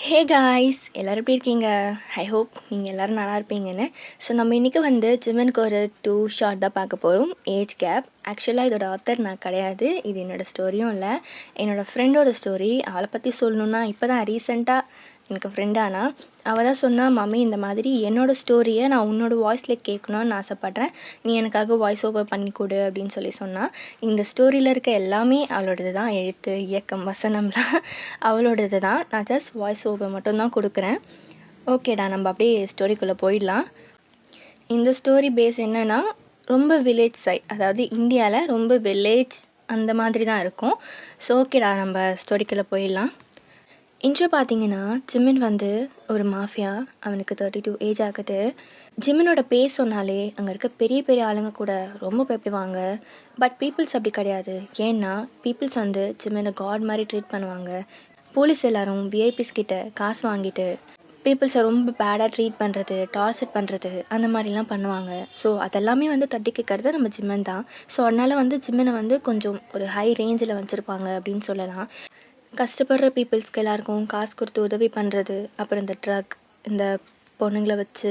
Hey guys எல்லோரும் எப்படி இருக்கீங்க? ஐ ஹோப் நீங்கள் எல்லோரும் நல்லா இருப்பீங்கன்னு. ஸோ நம்ம இன்றைக்கி வந்து ஜிம்மனுக்கு ஒரு 2 ஷார்ட் தான் பார்க்க போகிறோம். Age gap. ஆக்சுவலாக இதோட ஆத்தர் நான் கிடையாது. இது என்னோடய ஸ்டோரியும் இல்லை, என்னோடய ஃப்ரெண்டோட ஸ்டோரி. அவளை பற்றி சொல்லணுன்னா இப்போ தான் ரீசெண்டாக எனக்கு ஃப்ரெண்டானா அவள் தான் சொன்னா, மம்மி இந்த மாதிரி என்னோடய ஸ்டோரியை நான் உன்னோட வாய்ஸில் கேட்கணுன்னு ஆசைப்பட்றேன், நீ எனக்காக வாய்ஸ் ஓவர் பண்ணி கொடு அப்படின்னு சொன்னால். இந்த ஸ்டோரியில் இருக்க எல்லாமே அவளோடது தான், எழுத்து இயக்கம் வசனம்லாம் அவளோடது தான். நான் ஜஸ்ட் வாய்ஸ் ஓவர் மட்டும்தான் கொடுக்குறேன். ஓகேடா, நம்ம அப்படியே ஸ்டோரிக்குள்ளே போயிடலாம். இந்த ஸ்டோரி பேஸ் என்னென்னா, ரொம்ப வில்லேஜ் சைட், அதாவது இந்தியாவில் ரொம்ப வில்லேஜ் அந்த மாதிரி தான் இருக்கும். ஸோ ஓகேடா, நம்ம ஸ்டோரிக்குள்ளே போயிடலாம். இன்ட்ரோ பார்த்தீங்கன்னா, ஜிமின் வந்து ஒரு மாஃபியா. அவனுக்கு 32 ஏஜ் ஆகுது. ஜிமினோட பேர் சொன்னாலே அங்கே இருக்க பெரிய பெரிய ஆளுங்க கூட ரொம்ப பயப்படுவாங்க. பட் பீப்புள்ஸ் அப்படி கிடையாது. ஏன்னா பீப்புள்ஸ் வந்து ஜிமினை காட் மாதிரி ட்ரீட் பண்ணுவாங்க. போலீஸ் எல்லாரும் விஐபிஸ் கிட்ட காசு வாங்கிட்டு பீப்புள்ஸை ரொம்ப பேடாக ட்ரீட் பண்ணுறது, டார்ச்சர் பண்ணுறது, அந்த மாதிரிலாம் பண்ணுவாங்க. ஸோ அதெல்லாமே வந்து தட்டி கேட்கறது நம்ம ஜிம்மன் தான். ஸோ அதனால் வந்து ஜிம்மனை வந்து கொஞ்சம் ஒரு ஹை ரேஞ்சில் வச்சுருப்பாங்க அப்படின்னு சொல்லலாம். கஷ்டப்படுற பீப்புள்ஸ்க்கு எல்லாருக்கும் காசு கொடுத்து உதவி பண்ணுறது, அப்புறம் இந்த ட்ரக், இந்த பொண்ணுங்களை வச்சு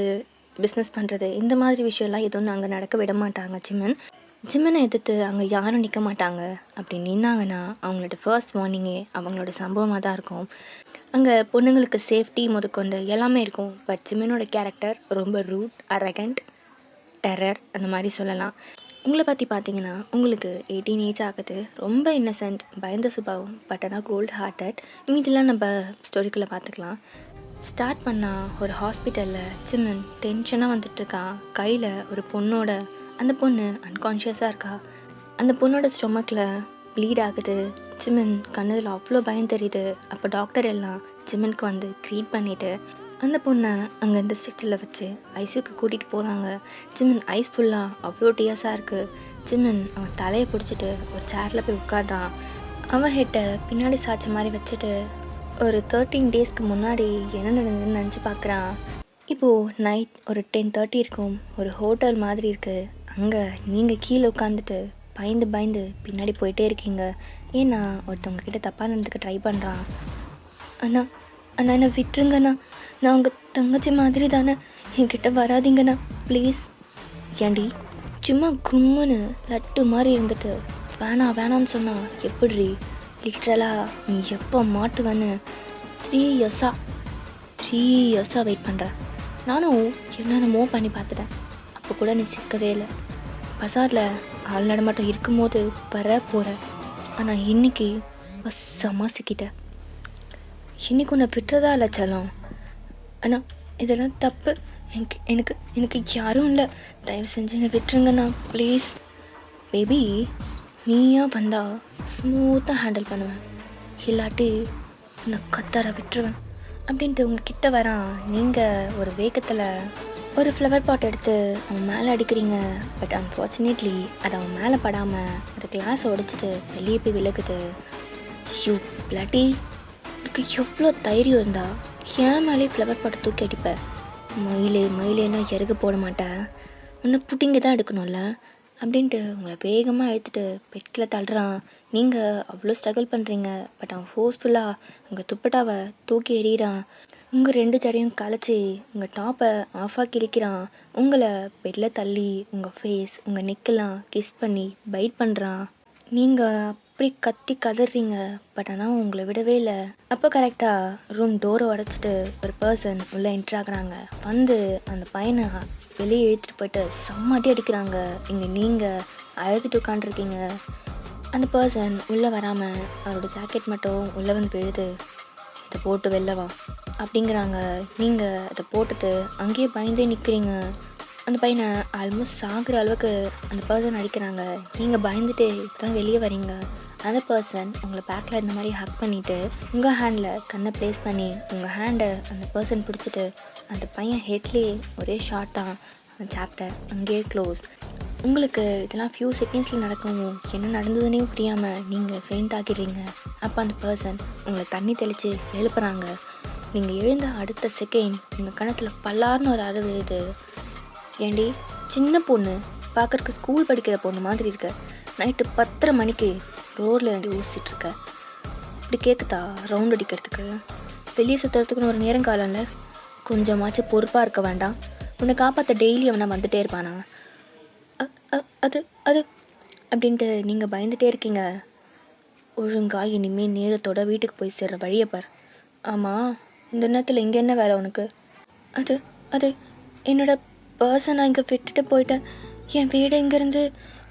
பிஸ்னஸ் பண்ணுறது, இந்த மாதிரி விஷயம்லாம் எதுவும் அங்கே நடக்க விட மாட்டாங்க ஜிம்மனை எதிர்த்து அங்கே யாரும் நிற்க மாட்டாங்க. அப்படி நின்னாங்கன்னா அவங்களோட ஃபர்ஸ்ட் வார்னிங்கே அவங்களோட சம்பவமாக தான் இருக்கும். அங்கே பொண்ணுங்களுக்கு சேஃப்டி முதற்கொண்டு எல்லாமே இருக்கும். பட் ஜிம்மனோட கேரக்டர் ரொம்ப ரூட், அரகண்ட், டெரர் அந்த மாதிரி சொல்லலாம். உங்களை பற்றி பார்த்தீங்கன்னா, உங்களுக்கு 18 ஏஜ் ஆகுது. ரொம்ப இன்னசென்ட், பயந்த சுபாவம், பட் ஆனால் கோல்ட் ஹார்ட்டட். மீதிலாம் நம்ம ஸ்டோரிக்குள்ளே பார்த்துக்கலாம். ஸ்டார்ட் பண்ணால் ஒரு ஹாஸ்பிட்டலில் ஜிம்மன் டென்ஷனாக வந்துட்டுருக்கான். கையில் ஒரு பொண்ணோட, அந்த பொண்ணு அன்கான்ஷியஸாக இருக்கா. அந்த பொண்ணோட ஸ்டொமக்கில் ப்ளீட் ஆகுது. ஜிம்மன் கண்ணதில் அவ்வளோ பயம் தெரியுது. அப்போ டாக்டர் எல்லாம் ஜிம்மனுக்கு வந்து ட்ரீட் பண்ணிவிட்டு அந்த பொண்ணை அங்கே இந்த ஸ்ட்ரெச்சில் வச்சு ஐசியூக்கு கூட்டிகிட்டு போகிறாங்க. ஜிம்மன் ஐஸ் ஃபுல்லாக அவ்வளோ டியர்ஸாக இருக்குது. ஜிம்மன் அவன் தலையை பிடிச்சிட்டு ஒரு சேரில் போய் உட்காடுறான். அவன் ஹெட்டை பின்னாடி சாய்ச்ச மாதிரி வச்சுட்டு ஒரு 13 டேஸ்க்கு முன்னாடி என்ன நடந்ததுன்னு நினச்சி பார்க்குறான். இப்போது நைட் ஒரு 10:30 இருக்கும். ஒரு ஹோட்டல் மாதிரி இருக்குது. அங்கே நீங்கள் கீழே உட்காந்துட்டு பயந்து பின்னாடி போயிட்டே இருக்கீங்க. ஏன்னா ஒருத்தவங்க கிட்ட தப்பாக நடந்துக்க ட்ரை பண்ணுறான். அண்ணா என்னை விட்டுருங்கண்ணா, நான் உங்கள் தங்கச்சி மாதிரி தானே, என்கிட்ட வராதிங்கண்ணா ப்ளீஸ். ஏண்டி சும்மா கும்முன்னு லட்டு மாதிரி இருந்துட்டு வேணான்னு சொன்னா எப்படி? லிட்ரலாக நீ எப்போ மாட்டுவேன்னு 3 இயர்ஸாக வெயிட் பண்ணுறேன். நானும் என்னென்னமோ பண்ணி பார்த்துட்டேன். அப்போ கூட நீ சிக்கவே இல்லை. பசாரில் ஆள் நடமாட்டம் இருக்கும்போது போகிற. ஆனால் இன்னைக்கு வசமாக சிக்கிட்டேன். இன்னைக்கு உன்னை விட்டுறதா இல்லை செல்லம். அண்ணா இதெல்லாம் தப்பு. எனக்கு யாரும் இல்லை. தயவு செஞ்சு என்னை விட்டுருங்கண்ணா ப்ளீஸ். பேபி நீயா வந்தா ஸ்மூத்தாக ஹேண்டில் பண்ணுவேன், இல்லாட்டி உன்னை கத்தார விட்டுருவேன் அப்படின்ட்டு உங்ககிட்ட வரான். நீங்கள் ஒரு வேகத்தில் ஒரு ஃப்ளவர் பாட் எடுத்து அவன் மேலே அடிக்கிறீங்க. பட் அன்ஃபார்ச்சுனேட்லி அது அவன் மேலே படாமல் அது கிளாஸ் உடைச்சிட்டு வெளியே போய் விலகுது. யூ பிளட்டி, எனக்கு எவ்வளோ தைரியம் இருந்தா ஏன் மேலே ஃப்ளவர் பாட்டை தூக்கி அடிப்பேன்? மயிலேன்னா இறகு போட மாட்டேன், உன்னை புட்டிங்க தான் எடுக்கணும்ல அப்படின்ட்டு உங்களை வேகமாக எடுத்துகிட்டு பெட்டில் தள்ளுறான். நீங்கள் அவ்வளோ ஸ்ட்ரகிள் பண்ணுறீங்க. பட் அவன் ஃபோர்ஸ்ஃபுல்லாக உங்கள் துப்பட்டாவை தூக்கி எறிகிறான். உங்கள் 2 ஜடையும் கலைச்சி உங்கள் டாப்பை ஆஃபாக கிழிக்கிறான். உங்களை பெட்டில் தள்ளி உங்கள் ஃபேஸ், உங்கள் நெக்கெல்லாம் கிஸ் பண்ணி பைட் பண்ணுறான். நீங்கள் அப்படி கத்தி கதறீங்க. பட் ஆனால் உங்களை விடவே இல்லை. அப்போ கரெக்டாக ரூம் டோரை உடச்சிட்டு ஒரு பர்சன் உள்ளே என்ட்ரு ஆகுறாங்க. வந்து அந்த பையனை வெளியே இழுத்துட்டு போயிட்டு செம்மாட்டி அடிக்கிறாங்க. இங்கே நீங்கள் அழுதுட்டு உட்காந்துருக்கீங்க. அந்த பர்சன் உள்ளே வராமல் அவரோட ஜாக்கெட் மட்டும் உள்ளே வந்து விழுது. இதை போட்டு வெளில வா அப்படிங்கிறாங்க. நீங்கள் அதை போட்டுட்டு அங்கேயே பயந்தே நிற்கிறீங்க. அந்த பையனை ஆல்மோஸ்ட் சாகிற அளவுக்கு அந்த பர்சன் அடிக்கிறாங்க. நீங்கள் பயந்துட்டு இப்போதான் வெளியே வரீங்க. அந்த பர்சன் உங்களை பேக்கில் இந்த மாதிரி ஹக் பண்ணிவிட்டு உங்கள் ஹேண்டில் கண்ணை ப்ளேஸ் பண்ணி உங்கள் ஹேண்டை அந்த பர்சன் பிடிச்சிட்டு அந்த பையன் ஹெட்லேயே ஒரே ஷார்ட் தான். அந்த சாப்டர் அங்கேயே க்ளோஸ். உங்களுக்கு இதெல்லாம் ஃபியூ செகண்ட்ஸில் நடக்கவும் என்ன நடந்ததுன்னே புரியாமல் நீங்கள் ஃபெயிண்ட் ஆகிடுறீங்க. அப்போ அந்த பர்சன் உங்களை தண்ணி தெளித்து எழுப்புறாங்க. நீங்கள் எழுந்த அடுத்த செகண்ட் உங்கள் கணத்தில் பல்லார்னு ஒரு அறை விழுது. ஏண்டி சின்ன பொண்ணு, பார்க்குறக்கு ஸ்கூல் படிக்கிற பொண்ணு மாதிரி இருக்க, நைட்டு 10:30 மணிக்கு ரோடில் யோசிச்சுட்ருக்க, இப்படி கேட்குதா ரவுண்ட் அடிக்கிறதுக்கு? வெளியே சுற்றுறதுக்குன்னு ஒரு நேரம் காலம்ல, கொஞ்சமாச்சும் பொறுப்பாக இருக்க வேண்டாம்? உன்னை காப்பாற்ற டெய்லி அவனை வந்துட்டே இருப்பானா? அது அது அப்படின்ட்டு நீங்கள் பயந்துட்டே இருக்கீங்க. ஒழுங்கா இனிமேல் நேரத்தோட வீட்டுக்கு போய் சேர்ற வழியை பார். ஆமாம், இந்த நேரத்தில் இங்கே என்ன வேலை உனக்கு? அது அது என்னோட பர்ஸை நான் இங்கே விட்டுட்டு போயிட்டேன். என் வீடு இங்கேருந்து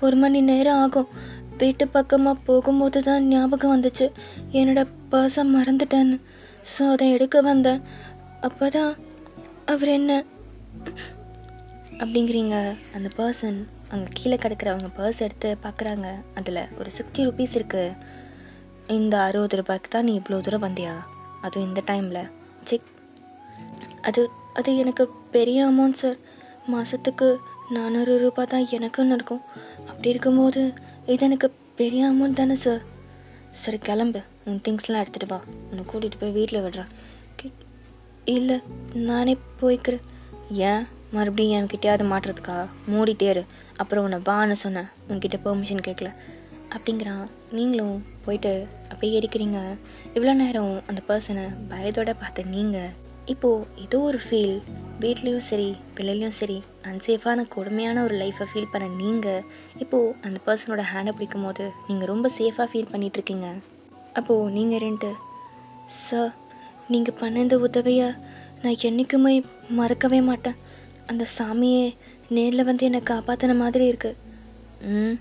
1 மணி நேரம் ஆகும். வீட்டு பக்கமாக போகும்போது தான் ஞாபகம் வந்துச்சு என்னோட பர்ஸை மறந்துட்டேன்னு. ஸோ அதை எடுக்க வந்தேன். அப்போ தான் அவர் என்ன அப்படிங்கிறீங்க. அந்த பர்சன் அங்கே கீழே கிடக்கிறவங்க பர்ஸ் எடுத்து பார்க்குறாங்க. அதில் ஒரு 60 ருபீஸ் இருக்குது. இந்த 60 ரூபாய்க்கு தான் நீ இவ்வளோ தூரம் வந்தியா? அதுவும் இந்த டைமில்? செக். அது அது எனக்கு பெரிய அமௌண்ட் சார். மாதத்துக்கு 400 ரூபாய் தான் எனக்குன்னு இருக்கும். அப்படி இருக்கும்போது இது எனக்கு பெரிய அமௌண்ட் தானே சார். சரி கிளம்பு, உன் திங்ஸ்லாம் எடுத்துகிட்டு வா, உன்னை கூட்டிகிட்டு போய் வீட்டில் விடுறேன். இல்லை, நானே போய்க்கிறேன். ஏன் மறுபடியும் என்கிட்டயாவது மாட்டுறதுக்கா? மூடிட்டே இரு. அப்புறம் உன்னை வான்னு சொன்னேன், உன்கிட்ட பெர்மிஷன் கேட்கல அப்படிங்கிறான். நீங்களும் போயிட்டு அப்படியே இருக்கிறீங்க. இவ்வளோ நேரம் அந்த பர்சனை பயத்தோட பார்த்த நீங்கள் இப்போது ஏதோ ஒரு ஃபீல், வீட்லேயும் சரி பிள்ளைலையும் சரி அன்சேஃபான கொடுமையான ஒரு லைஃப்பை ஃபீல் பண்ண நீங்கள் இப்போது அந்த பர்சனோட ஹேண்டை பிடிக்கும் போது நீங்கள் ரொம்ப சேஃபாக ஃபீல் பண்ணிகிட்ருக்கீங்க. அப்போது நீங்கள் இருந்துட்டு, சார் நீங்கள் பண்ண இந்த உதவியை நான் என்றைக்குமே மறக்கவே மாட்டேன். அந்த சாமியே நேரில் வந்து என்னை காப்பாற்றின மாதிரி இருக்குது.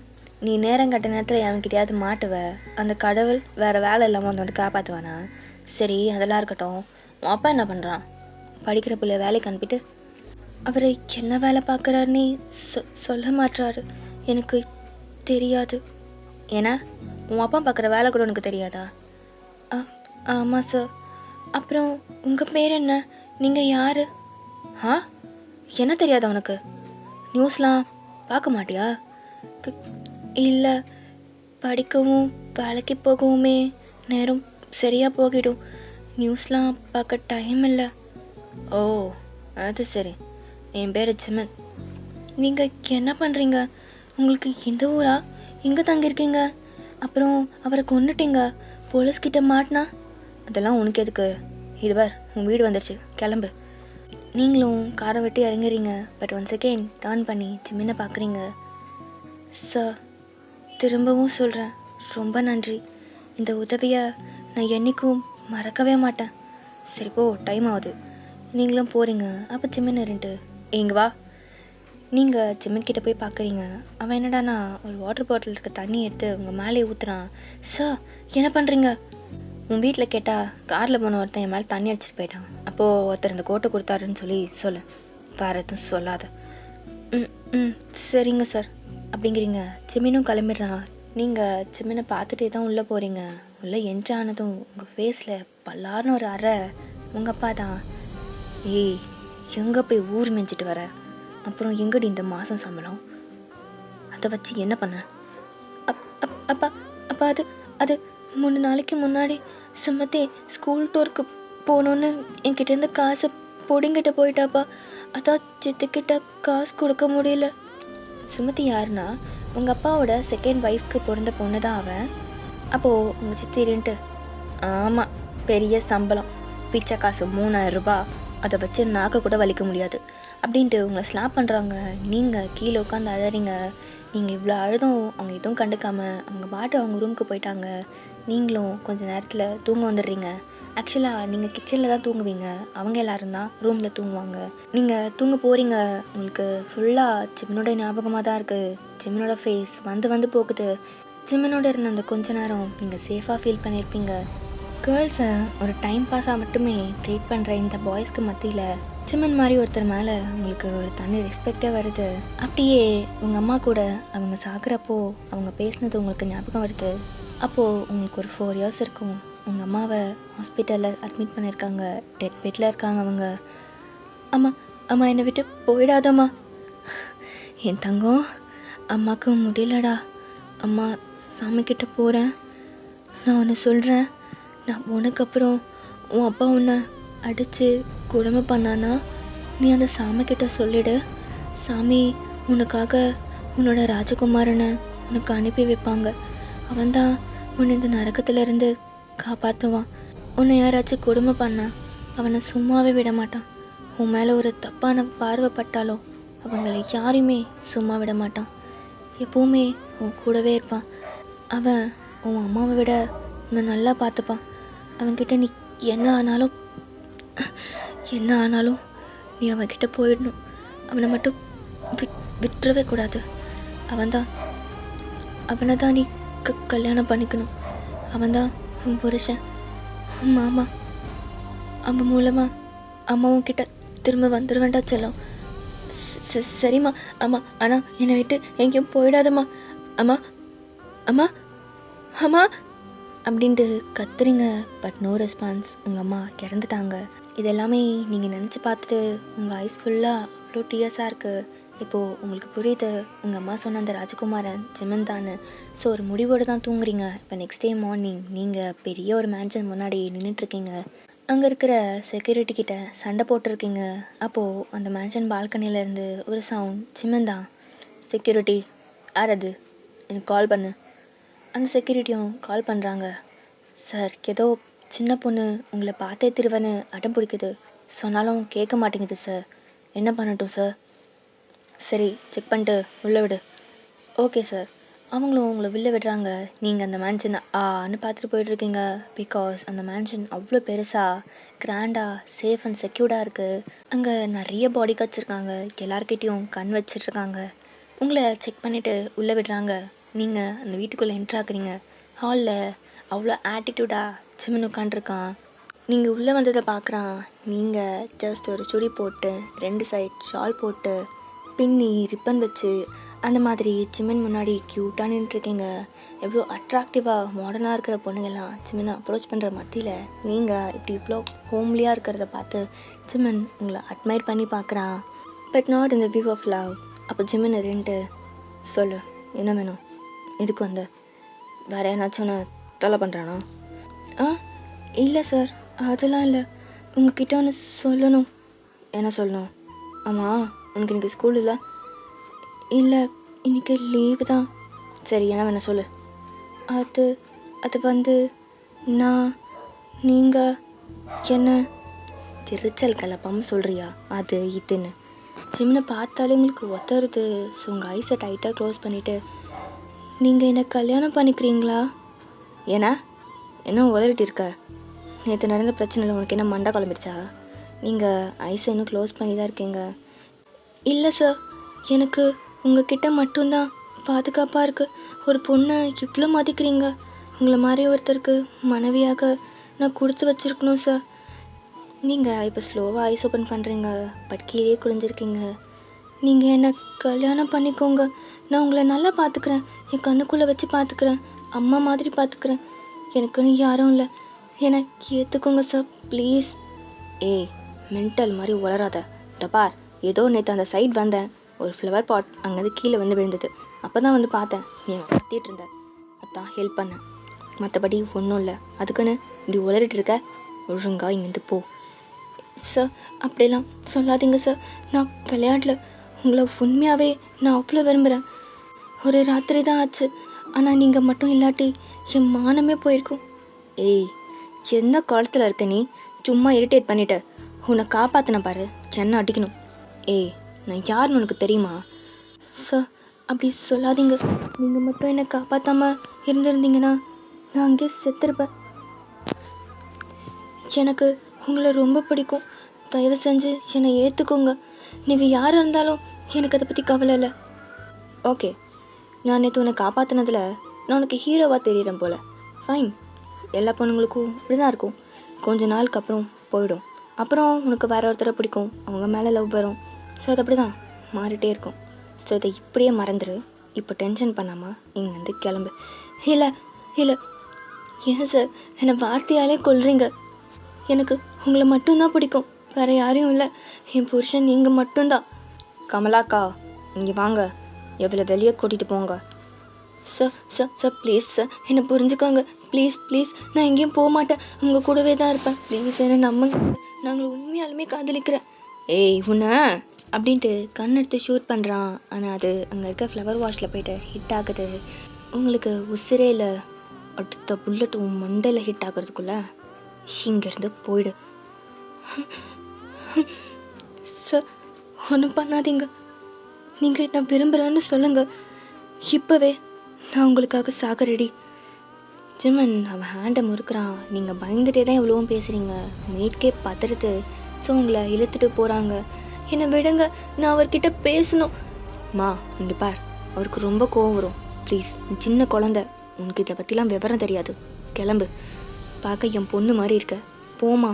நீ நேரம் கட்ட நேரத்தில் என்கிட்டயாவது மாட்டுவ, அந்த கடவுள் வேறு வேலை இல்லாமல் வந்து காப்பாற்றுவானா? சரி அதெல்லாம் இருக்கட்டும், உன் அப்பா என்ன பண்ணுறான்? படிக்கிற பிள்ளை வேலைக்கு அனுப்பிட்டு அவர் என்ன வேலை பார்க்குறாருன்னு சொல்ல மாட்டாரு. எனக்கு தெரியாது. ஏன்னா உன் அப்பா பார்க்குற வேலை கூட உனக்கு தெரியாதா? ஆமாம் சார். அப்புறம் உங்கள் பேர் என்ன? நீங்கள் யார்? என்ன தெரியாதா உனக்கு? நியூஸ்லாம் பார்க்க மாட்டியா? இல்லை, படிக்கவும் வேலைக்கு போகவுமே நேரம் சரியாக போகிடும். நியூஸ்லாம் பார்க்க டைம் இல்லை. ஓ அது சரி. என் பேர் ஜிமன். நீங்கள் என்ன பண்ணுறீங்க? உங்களுக்கு இந்த ஊரா? எங்கே தங்கியிருக்கீங்க? அப்புறம் அவரை கொன்னுட்டீங்க, போலீஸ்கிட்ட மாட்டினா? அதெல்லாம் உனக்கு எதுக்கு? இதுவார் உன் வீடு வந்துடுச்சு, கிளம்பு. நீங்களும் காரை விட்டு இறங்குறீங்க. பட் 1 செகண்ட் டர்ன் பண்ணி ஜிமினை பார்க்குறீங்க. சார் திரும்பவும் சொல்கிறேன், ரொம்ப நன்றி. இந்த உதவியை நான் என்றைக்கும் மறக்கவே மாட்டேன். சரி போ, டைம் ஆகுது. நீங்களும் போகிறீங்க. அப்போ ஜிமின் இருந்துட்டு, இங்கே வா. நீங்கள் ஜிமின் கிட்டே போய் பார்க்குறீங்க. அவன் என்னடானா ஒரு வாட்டர் பாட்டில் இருக்க தண்ணி எடுத்து உங்கள் மேலே ஊற்றுறான். சார் என்ன பண்ணுறீங்க? உன் வீட்டில் கேட்டால் காரில் போன ஒருத்தன் என் மேலே தண்ணி அடிச்சிட்டு போயிட்டான். அப்போது ஒருத்தர் இந்த கோட்டை கொடுத்தாருன்னு சொல்லு. வேறு எதுவும் சொல்லாத. சரிங்க சார் அப்படிங்கிறீங்க. ஜிமினும் கிளம்பிடுறான். நீங்கள் ஜிமினை பார்த்துட்டே தான் உள்ளே போகிறீங்க. உள்ளே என்ட்ரி ஆனதும் உங்கள் ஃபேஸில் பல்லார்னு ஒரு அறை. உங்கள் அப்பா தான். ஏய் எங்கே போய் ஊர் மெஞ்சிட்டு வர? அப்புறம் எங்கடி இந்த மாதம் சம்பளம்? அதை வச்சு என்ன பண்ண? அப்பா அப்பா அது அது 3 நாளைக்கு முன்னாடி சுமத்தி ஸ்கூல் டூருக்கு போகணுன்னு என்கிட்டேருந்து காசை பொடிங்கிட்ட போயிட்டாப்பா. அதான் சித்திக்கிட்ட காசு கொடுக்க முடியல. சுமதி யாருன்னா உங்கள் அப்பாவோட செகண்ட் ஒய்ஃப்க்கு பிறந்த பொண்ணு தான் அவன். அப்போது உங்கள் சித்திரின்ட்டு, ஆமாம் பெரிய சம்பளம், பிச்சை காசு 3000 ரூபாய், அதை வச்சு நாக்க கூட வலிக்க முடியாது அப்படின்ட்டு உங்களை ஸ்லாப் பண்ணுறாங்க. நீங்கள் கீழே உட்காந்து அழறீங்க. நீங்கள் இவ்வளோ அழுதும் அவங்க எதுவும் கண்டுக்காம அவங்க பாட்டு அவங்க ரூமுக்கு போயிட்டாங்க. நீங்களும் கொஞ்சம் நேரத்தில் தூங்க வந்துடுறீங்க. ஆக்சுவலாக நீங்கள் கிச்சனில் தான் தூங்குவீங்க, அவங்க எல்லாரும் தான் ரூமில் தூங்குவாங்க. நீங்கள் தூங்க போகிறீங்க. உங்களுக்கு ஃபுல்லாக ஜிமினோட ஞாபகமாக தான் இருக்குது. ஜிமினோட ஃபேஸ் வந்து போகுது. ஜிமினோட இருந்த அந்த கொஞ்ச நேரம் நீங்கள் சேஃபாக ஃபீல் பண்ணியிருப்பீங்க. கேர்ள்ஸை ஒரு டைம் பாஸாக மட்டுமே ட்ரீட் பண்ணுற இந்த பாய்ஸ்க்கு மத்தியில் ஜிமின் மாதிரி ஒருத்தர் மேலே உங்களுக்கு ஒரு தனி ரெஸ்பெக்டே வருது. அப்படியே உங்கள் அம்மா கூட அவங்க சாகுறப்போ அவங்க பேசினது உங்களுக்கு ஞாபகம் வருது. அப்போது உங்களுக்கு ஒரு 4 இயர்ஸ் இருக்கும். உங்கள் அம்மாவை ஹாஸ்பிட்டலில் அட்மிட் பண்ணியிருக்காங்க. டெட் பெட்டில் இருக்காங்க அவங்க. அம்மா என்னை விட்டு போயிடாதம்மா. என் தங்கம், அம்மாவுக்கு முடியலடா. அம்மா சாமிக்கிட்ட போகிறேன். நான் ஒன்று சொல்கிறேன். நான் போனதுக்கப்புறம் உன் அப்பா உன்னை அடித்து கொடுமை பண்ணானா நீ அந்த சாமிக்கிட்ட சொல்லிடு. சாமி உனக்காக உன்னோட ராஜகுமாரனை உனக்கு அனுப்பி வைப்பாங்க. அவன்தான் உன்னை இந்த நரகத்திலேருந்து காப்பாற்றுவான். உன்னை யாராச்சும் கொடுமை பண்ண அவனை சும்மாவே விட மாட்டான். உன் மேலே ஒரு தப்பான பார்வை பட்டாலோ அவங்களை யாரையுமே சும்மா விட மாட்டான். எப்பவுமே உன் கூடவே இருப்பான். அவன் உன் அம்மாவை விட உன்னை நல்லா பார்த்துப்பான். அவன்கிட்ட நீ என்ன ஆனாலும் நீ அவன்கிட்ட போயிடணும். அவனை மட்டும் விட்டுறவே கூடாது. அவனை தான் நீ கல்யாணம் பண்ணிக்கணும். அவன்தான் உன் புருஷன், உன் மாமா. அவன் மூலமா அம்மாவும் கிட்ட திரும்ப வந்துடுவேண்டா செல்லம். சரிம்மா. அம்மா, ஆனா என்னை விட்டு எங்கேயும் போயிடாதம்மா. அம்மா அம்மா அம்மா அப்படின்ட்டு கத்துறீங்க. But no response. உங்கள் அம்மா இறந்துட்டாங்க. இது எல்லாமே நீங்கள் நினச்சி பார்த்துட்டு உங்கள் ஐஸ் ஃபுல்லாக அவ்வளோ டீயர்ஸாக இருக்குது. இப்போது உங்களுக்கு புரியுது உங்கள் அம்மா சொன்ன அந்த ராஜகுமாரன் ஜிமன் தானே. ஸோ ஒரு முடிவோடு தான் தூங்குறீங்க. இப்போ நெக்ஸ்ட் டே மார்னிங் நீங்கள் பெரிய ஒரு மேன்ஷன் முன்னாடி நின்றுட்டுருக்கீங்க. அங்கே இருக்கிற செக்யூரிட்டி கிட்ட சண்டை போட்டிருக்கீங்க. அப்போது அந்த மேன்ஷன் பால்கனிலேருந்து ஒரு சவுண்ட், ஜிமன் தான். செக்யூரிட்டி, யார் அது? எனக்கு கால் பண்ணு. அந்த செக்யூரிட்டியும் கால் பண்ணுறாங்க. சார், ஏதோ சின்ன பொண்ணு உங்களை பார்த்தே திருவன்னு அடம் பிடிக்குது. சொன்னாலும் கேட்க மாட்டேங்குது சார். என்ன பண்ணட்டும் சார்? சரி, செக் பண்ணிட்டு உள்ளே விடு. Okay sir. அவங்களும் உங்களை உள்ளே விடுறாங்க. நீங்கள் அந்த மேன்ஷன் ஆன்னு பார்த்துட்டு போயிட்டுருக்கீங்க. பிகாஸ் அந்த மேன்ஷன் அவ்வளோ பெருசாக, கிராண்டாக, சேஃப் அண்ட் செக்யூர்டாக இருக்குது. அங்கே நிறைய பாடி கார்ட்ஸ் இருக்காங்க. எல்லார்கிட்டையும் கண் வச்சிட்ருக்காங்க. உங்களை செக் பண்ணிவிட்டு உள்ளே விடுறாங்க. நீங்கள் அந்த வீட்டுக்குள்ளே என்ட்ராக்குறீங்க. ஹாலில் அவ்வளோ ஆட்டிடியூடாக ஜிமன் உட்காண்ட்ருக்கான். நீங்கள் உள்ளே வந்ததை பார்க்குறான். நீங்கள் ஜஸ்ட் ஒரு சுடி போட்டு 2 சைட் ஷால் போட்டு பின்னி ரிப்பன் வச்சு அந்த மாதிரி ஜிமன் முன்னாடி க்யூட்டாக நின்றுருக்கீங்க. எவ்வளோ அட்ராக்டிவாக மாடர்னாக இருக்கிற பொண்ணுங்கள்லாம் ஜிமனை அப்ரோச் பண்ணுற மத்தியில் நீங்கள் இப்படி இவ்வளோ ஹோம்லியாக இருக்கிறத பார்த்து ஜிமன் உங்களை அட்மையர் பண்ணி பார்க்குறான். But not in the view of love. அப்போ ஜிமன் இருந்துட்டு, சொல்லு, என்ன வேணும்? எதுக்கு வந்த? வேறு ஏதாச்சும் ஒன்று தொலை பண்ணுறானா? இல்லை சார், அதெல்லாம் இல்லை. உங்ககிட்ட ஒன்று சொல்லணும். என்ன சொல்லணும்? ஆமாம், உனக்கு இன்றைக்கி ஸ்கூல் இல்லை? இல்லை, இன்றைக்கி லீவு தான். சரி, என்ன வேணா சொல்லு. அது வந்து நீங்கள் என்ன திருச்சல் கலப்பாமல் சொல்கிறியா? அது இதுன்னு ஜிம்னை பார்த்தாலே உங்களுக்கு ஒத்துறது. ஸோ உங்கள் ஐஸை டைட்டாக க்ளோஸ் பண்ணிவிட்டு, நீங்கள் என்ன கல்யாணம் பண்ணிக்கிறீங்களா? ஏன்னா என்ன உளறிட்டு இருக்க? நேற்று நடந்த பிரச்சனையில் உனக்கு என்ன மண்டை குழம்பிடுச்சா? நீங்கள் ஐஸை இன்னும் க்ளோஸ் பண்ணி தான் இருக்கீங்க. இல்லை சார், எனக்கு உங்ககிட்ட மட்டும்தான் பாதுகாப்பாக இருக்குது. ஒரு பொண்ணை இவ்வளோ மதிக்கிறீங்க. உங்களை மாதிரி ஒருத்தருக்கு மனைவியாக நான் கொடுத்து வச்சுருக்கணும் சார். நீங்கள் இப்போ ஸ்லோவாக ஐஸ் ஓப்பன் பண்ணுறீங்க. பட் கீழே குறைஞ்சிருக்கீங்க. நீங்கள் என்னை கல்யாணம் பண்ணிக்கோங்க. நான் உங்களை நல்லா பார்த்துக்கிறேன். என் கண்ணுக்குள்ளே வச்சு பார்த்துக்கிறேன். அம்மா மாதிரி பார்த்துக்கிறேன். எனக்குன்னு யாரும் இல்லை. எனக்கு ஏற்றுக்கோங்க சார், ப்ளீஸ். ஏய், மென்டல் மாதிரி உளராத. தப்பார், ஏதோ நேற்று அந்த சைட் வந்தேன். ஒரு ஃப்ளவர் பாட் அங்கேருந்து கீழே வந்து விழுந்தது. அப்போ தான் வந்து பார்த்தேன். நீ கத்திட்டு இருந்த, அதான் ஹெல்ப் பண்ணேன். மற்றபடி ஒன்றும் இல்லை. அதுக்குன்னு இப்படி உளறிட்டு இருக்க. ஒழுங்கா இங்கேருந்து போ. சார், அப்படிலாம் சொல்லாதீங்க சார். நான் விளையாடல. உங்களை உண்மையாகவே நான் அவ்வளோ விரும்புகிறேன். ஒரு ராத்திரி தான் ஆச்சு. ஆனால் நீங்கள் மட்டும் இல்லாட்டி என் மானமே போயிருக்கும். ஏய், என்ன காலத்தில் இருக்க நீ? சும்மா இரிட்டேட் பண்ணிட்ட. உன்னை காப்பாற்றின பாரு, என்ன அடிக்கணும். ஏய், நான் யாருன்னு உனக்கு தெரியுமா? சார், அப்படி சொல்லாதீங்க. நீங்கள் மட்டும் என்னை காப்பாற்றாமல் இருந்திருந்தீங்கன்னா நான் அங்கேயே செத்துருப்பேன். எனக்கு உங்களை ரொம்ப பிடிக்கும். தயவு செஞ்சு என்னை ஏற்றுக்கோங்க. நீங்கள் யாராக இருந்தாலும் எனக்கு அதை பற்றி கவலை இல்லை. ஓகே, நான் நேற்று உன்னை காப்பாற்றினதில் நான் உனக்கு ஹீரோவாக தெரியுறேன் போல். ஃபைன், எல்லா பொண்ணுங்களுக்கும் இப்படி தான் இருக்கும். கொஞ்ச நாளுக்கு அப்புறம் போயிடும். அப்புறம் உனக்கு வேற ஒருத்தரை பிடிக்கும். அவங்க மேலே லவ் வரும். ஸோ அது அப்படி தான் மாறிட்டே இருக்கும். ஸோ இதை இப்படியே மறந்துடு. இப்போ டென்ஷன் பண்ணாமல் இங்கேருந்து கிளம்பு. இல்லை இல்லை, ஏன் சார் என்னை வார்த்தையாலே கொல்றீங்க? எனக்கு உங்களை மட்டும்தான் பிடிக்கும். வேறு யாரையும் இல்லை. என் புருஷன் நீங்கள் மட்டும்தான். கமலாக்கா, இங்கே வாங்க. எவ்வளோ வெளியே கூட்டிகிட்டு போங்க. Sir sir sir, please sir, என்னை புரிஞ்சுக்கோங்க. ப்ளீஸ் ப்ளீஸ், நான் எங்கேயும் போக மாட்டேன். உங்கள் கூடவே தான் இருப்பேன். ப்ளீஸ் என்னை நம்புங்க. நாங்கள் உண்மையாலுமே காதலிக்கிறேன். ஏய் உன்னை அப்படின்ட்டு கண்ணெடுத்து ஷூட் பண்ணுறான். ஆனால் அது அங்கே இருக்க ஃப்ளவர் வாஷில் போயிட்டு ஹிட் ஆகுது. உங்களுக்கு உசிரே இல்லை. அடுத்த புல்லட் உன் மண்டையில் ஹிட் ஆகிறதுக்குள்ளே இங்கேருந்து போயிடு. சார், ஒன்றும் பண்ணாதீங்க. நீங்கள் என்ன விரும்புகிறேன்னு சொல்லுங்க. இப்போவே நான் உங்களுக்காக சாக ரெடி. ஜிமன் அவன் ஹேண்டை முறுக்குறான். நீங்கள் பயந்துட்டே தான் எவ்வளவும் பேசுகிறீங்க. மேட்கே பதறுது. ஸோ உங்களை இழுத்துட்டு போகிறாங்க. என்னை விடுங்க, நான் அவர்கிட்ட பேசணும். மா, இங்கே பார், அவருக்கு ரொம்ப கோவம் வரும். ப்ளீஸ், நீ சின்ன குழந்தை, உனக்கு இதை பற்றிலாம் விவரம் தெரியாது. கிளம்பு. பார்க்க என் பொண்ணு மாதிரி இருக்க. போமா.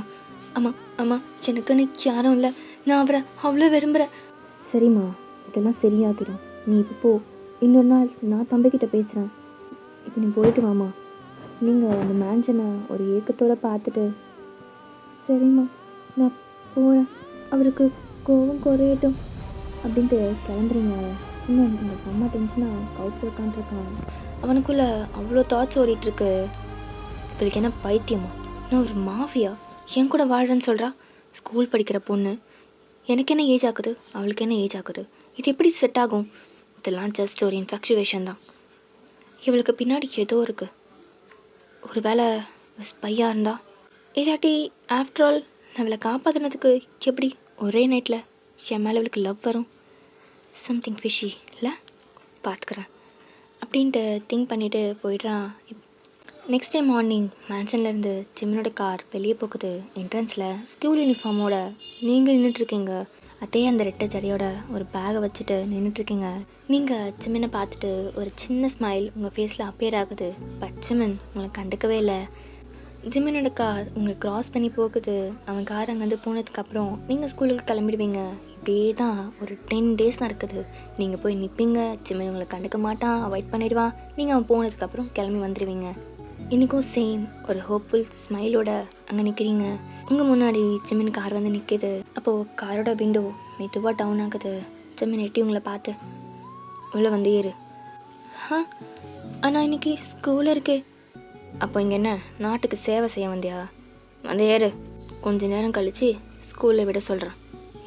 ஆமாம் ஆமாம், எனக்குன்னு யாரும் இல்லை. நான் அவரை அவ்வளோ விரும்புகிறேன். சரிம்மா, இதெல்லாம் சரியாகிடும். நீ இப்போ போ. இன்னொரு நாள் நான் தம்பிக்கிட்ட பேசுகிறேன். இப்போ நீ போயிட்டு வாமா. நீங்கள் அந்த மேன்ஷனை ஒரு ஏக்கத்தோடு பார்த்துட்டு. சரிம்மா, நான் போகிறேன். அவருக்கு கோவம் குறையட்டும் அப்படின்ட்டு கிளம்புறீங்க. சின்ன இந்த செம்ம டென்ஷனாக கவுத்து உட்காந்துருக்கான். அவனுக்குள்ளே அவ்வளோ தாட்ஸ் ஓடிட்டுருக்கு. இவளுக்கு என்ன பைத்தியமா? நான் ஒரு மாஃபியா என் கூட வாழ்றேன்னு சொல்கிறா. ஸ்கூல் படிக்கிற பொண்ணு. எனக்கு என்ன ஏஜ் ஆகுது, அவளுக்கு என்ன ஏஜ் ஆகுது? இது எப்படி செட் ஆகும்? இதெல்லாம் ஜஸ்ட் ஒரு இன்ஃபேக்சுவேஷன் தான். இவளுக்கு பின்னாடி ஏதோ இருக்குது. ஒரு வேளை ஸ்பையாக இருந்தா, இல்லாட்டி ஆஃப்டர் ஆல் அவளை காப்பாற்றினதுக்கு எப்படி ஒரே நைட்டில் என் மேலே அவளுக்கு லவ் வரும்? சம்திங் ஃபிஷி இல்லை? பார்த்துக்கிறேன் அப்படின்ட்டு திங்க் பண்ணிவிட்டு போயிடுறான். நெக்ஸ்ட் டே மார்னிங் மேன்ஷன்லேருந்து ஜிம்மனோட கார் வெளியே போகுது. என்ட்ரன்ஸில் ஸ்கூல் யூனிஃபார்மோட நீங்கள் நின்றுட்டுருக்கீங்க. அதே அந்த ரெட்டை ஜடையோட ஒரு பேகை வச்சுட்டு நின்றுட்டுருக்கீங்க. நீங்கள் ஜிம்மனை பார்த்துட்டு ஒரு சின்ன ஸ்மைல் உங்கள் ஃபேஸில் அப்பியர் ஆகுது. பட் ஜிம்மன் உங்களை கண்டுக்கவே இல்லை. ஜிம்மனோட கார் உங்களை க்ராஸ் பண்ணி போகுது. அவன் கார் அங்கேருந்து போனதுக்கப்புறம் நீங்கள் ஸ்கூலுக்கு கிளம்பிடுவீங்க. இப்படியே தான் ஒரு 10 days நடக்குது. நீங்கள் போய் நிற்பீங்க, ஜிம்மன் உங்களை கண்டுக்க மாட்டான், அவாய்ட் பண்ணிடுவான். நீங்கள் அவன் போனதுக்கப்புறம் கிளம்பி வந்துடுவீங்க. இன்றைக்கும் சேம் ஒரு ஹோப்ஃபுல் ஸ்மைலோட அங்கே நிற்கிறீங்க. உங்கள் முன்னாடி ஜிம்மன் கார் வந்து நிற்கிது. அப்போது காரோட விண்டோ மெதுவாக டவுன் ஆகுது. ஜிம்மன் எட்டி உங்களை பார்த்து, உள்ளே வந்து ஏறு. ஆனால் இன்னைக்கு ஸ்கூலில் இருக்கே. அப்போ இங்கே என்ன நாட்டுக்கு சேவை செய்ய வந்தியா? வந்து ஏறு. கொஞ்ச நேரம் கழித்து ஸ்கூலில் விட சொல்கிறேன்.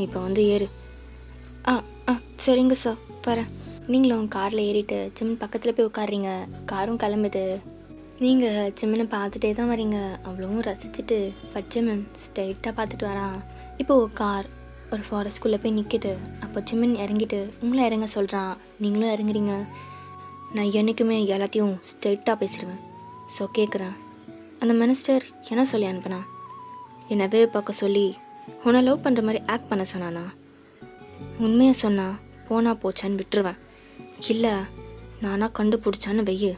இப்போ வந்து ஏறு. ஆ ஆ சரிங்க சார், வரேன். நீங்களும் காரில் ஏறிட்டு ஜிம்மன் பக்கத்தில் போய் உட்காடுறீங்க. காரும் கிளம்புது. நீங்கள் ஜிம்மனை பார்த்துட்டே தான் வரீங்க. அவ்வளவும் ரசிச்சுட்டு பட் ஜிம்மன் ஸ்ட்ரைட்டாக பார்த்துட்டு வரான். இப்போது கார் ஒரு ஃபாரஸ்ட்குள்ளே போய் நிற்கிது. அப்போ ஜிம்மன் இறங்கிட்டு உங்களை இறங்க சொல்கிறான். நீங்களும் இறங்குறீங்க. நான் என்றைக்குமே எல்லாத்தையும் ஸ்ட்ரைட்டாக பேசிடுவேன். ஸோ கேட்குறேன், அந்த மினிஸ்டர் என்ன சொல்லி அனுப்புனா? என்னவே பார்க்க சொல்லி உன்னை லவ் பண்ணுற மாதிரி ஆக்ட் பண்ண சொன்னானா? உண்மையை சொன்னா போனா போச்சான்னு விட்டுருவேன். இல்லை நானாக கண்டுபிடிச்சான்னு வெய்யு,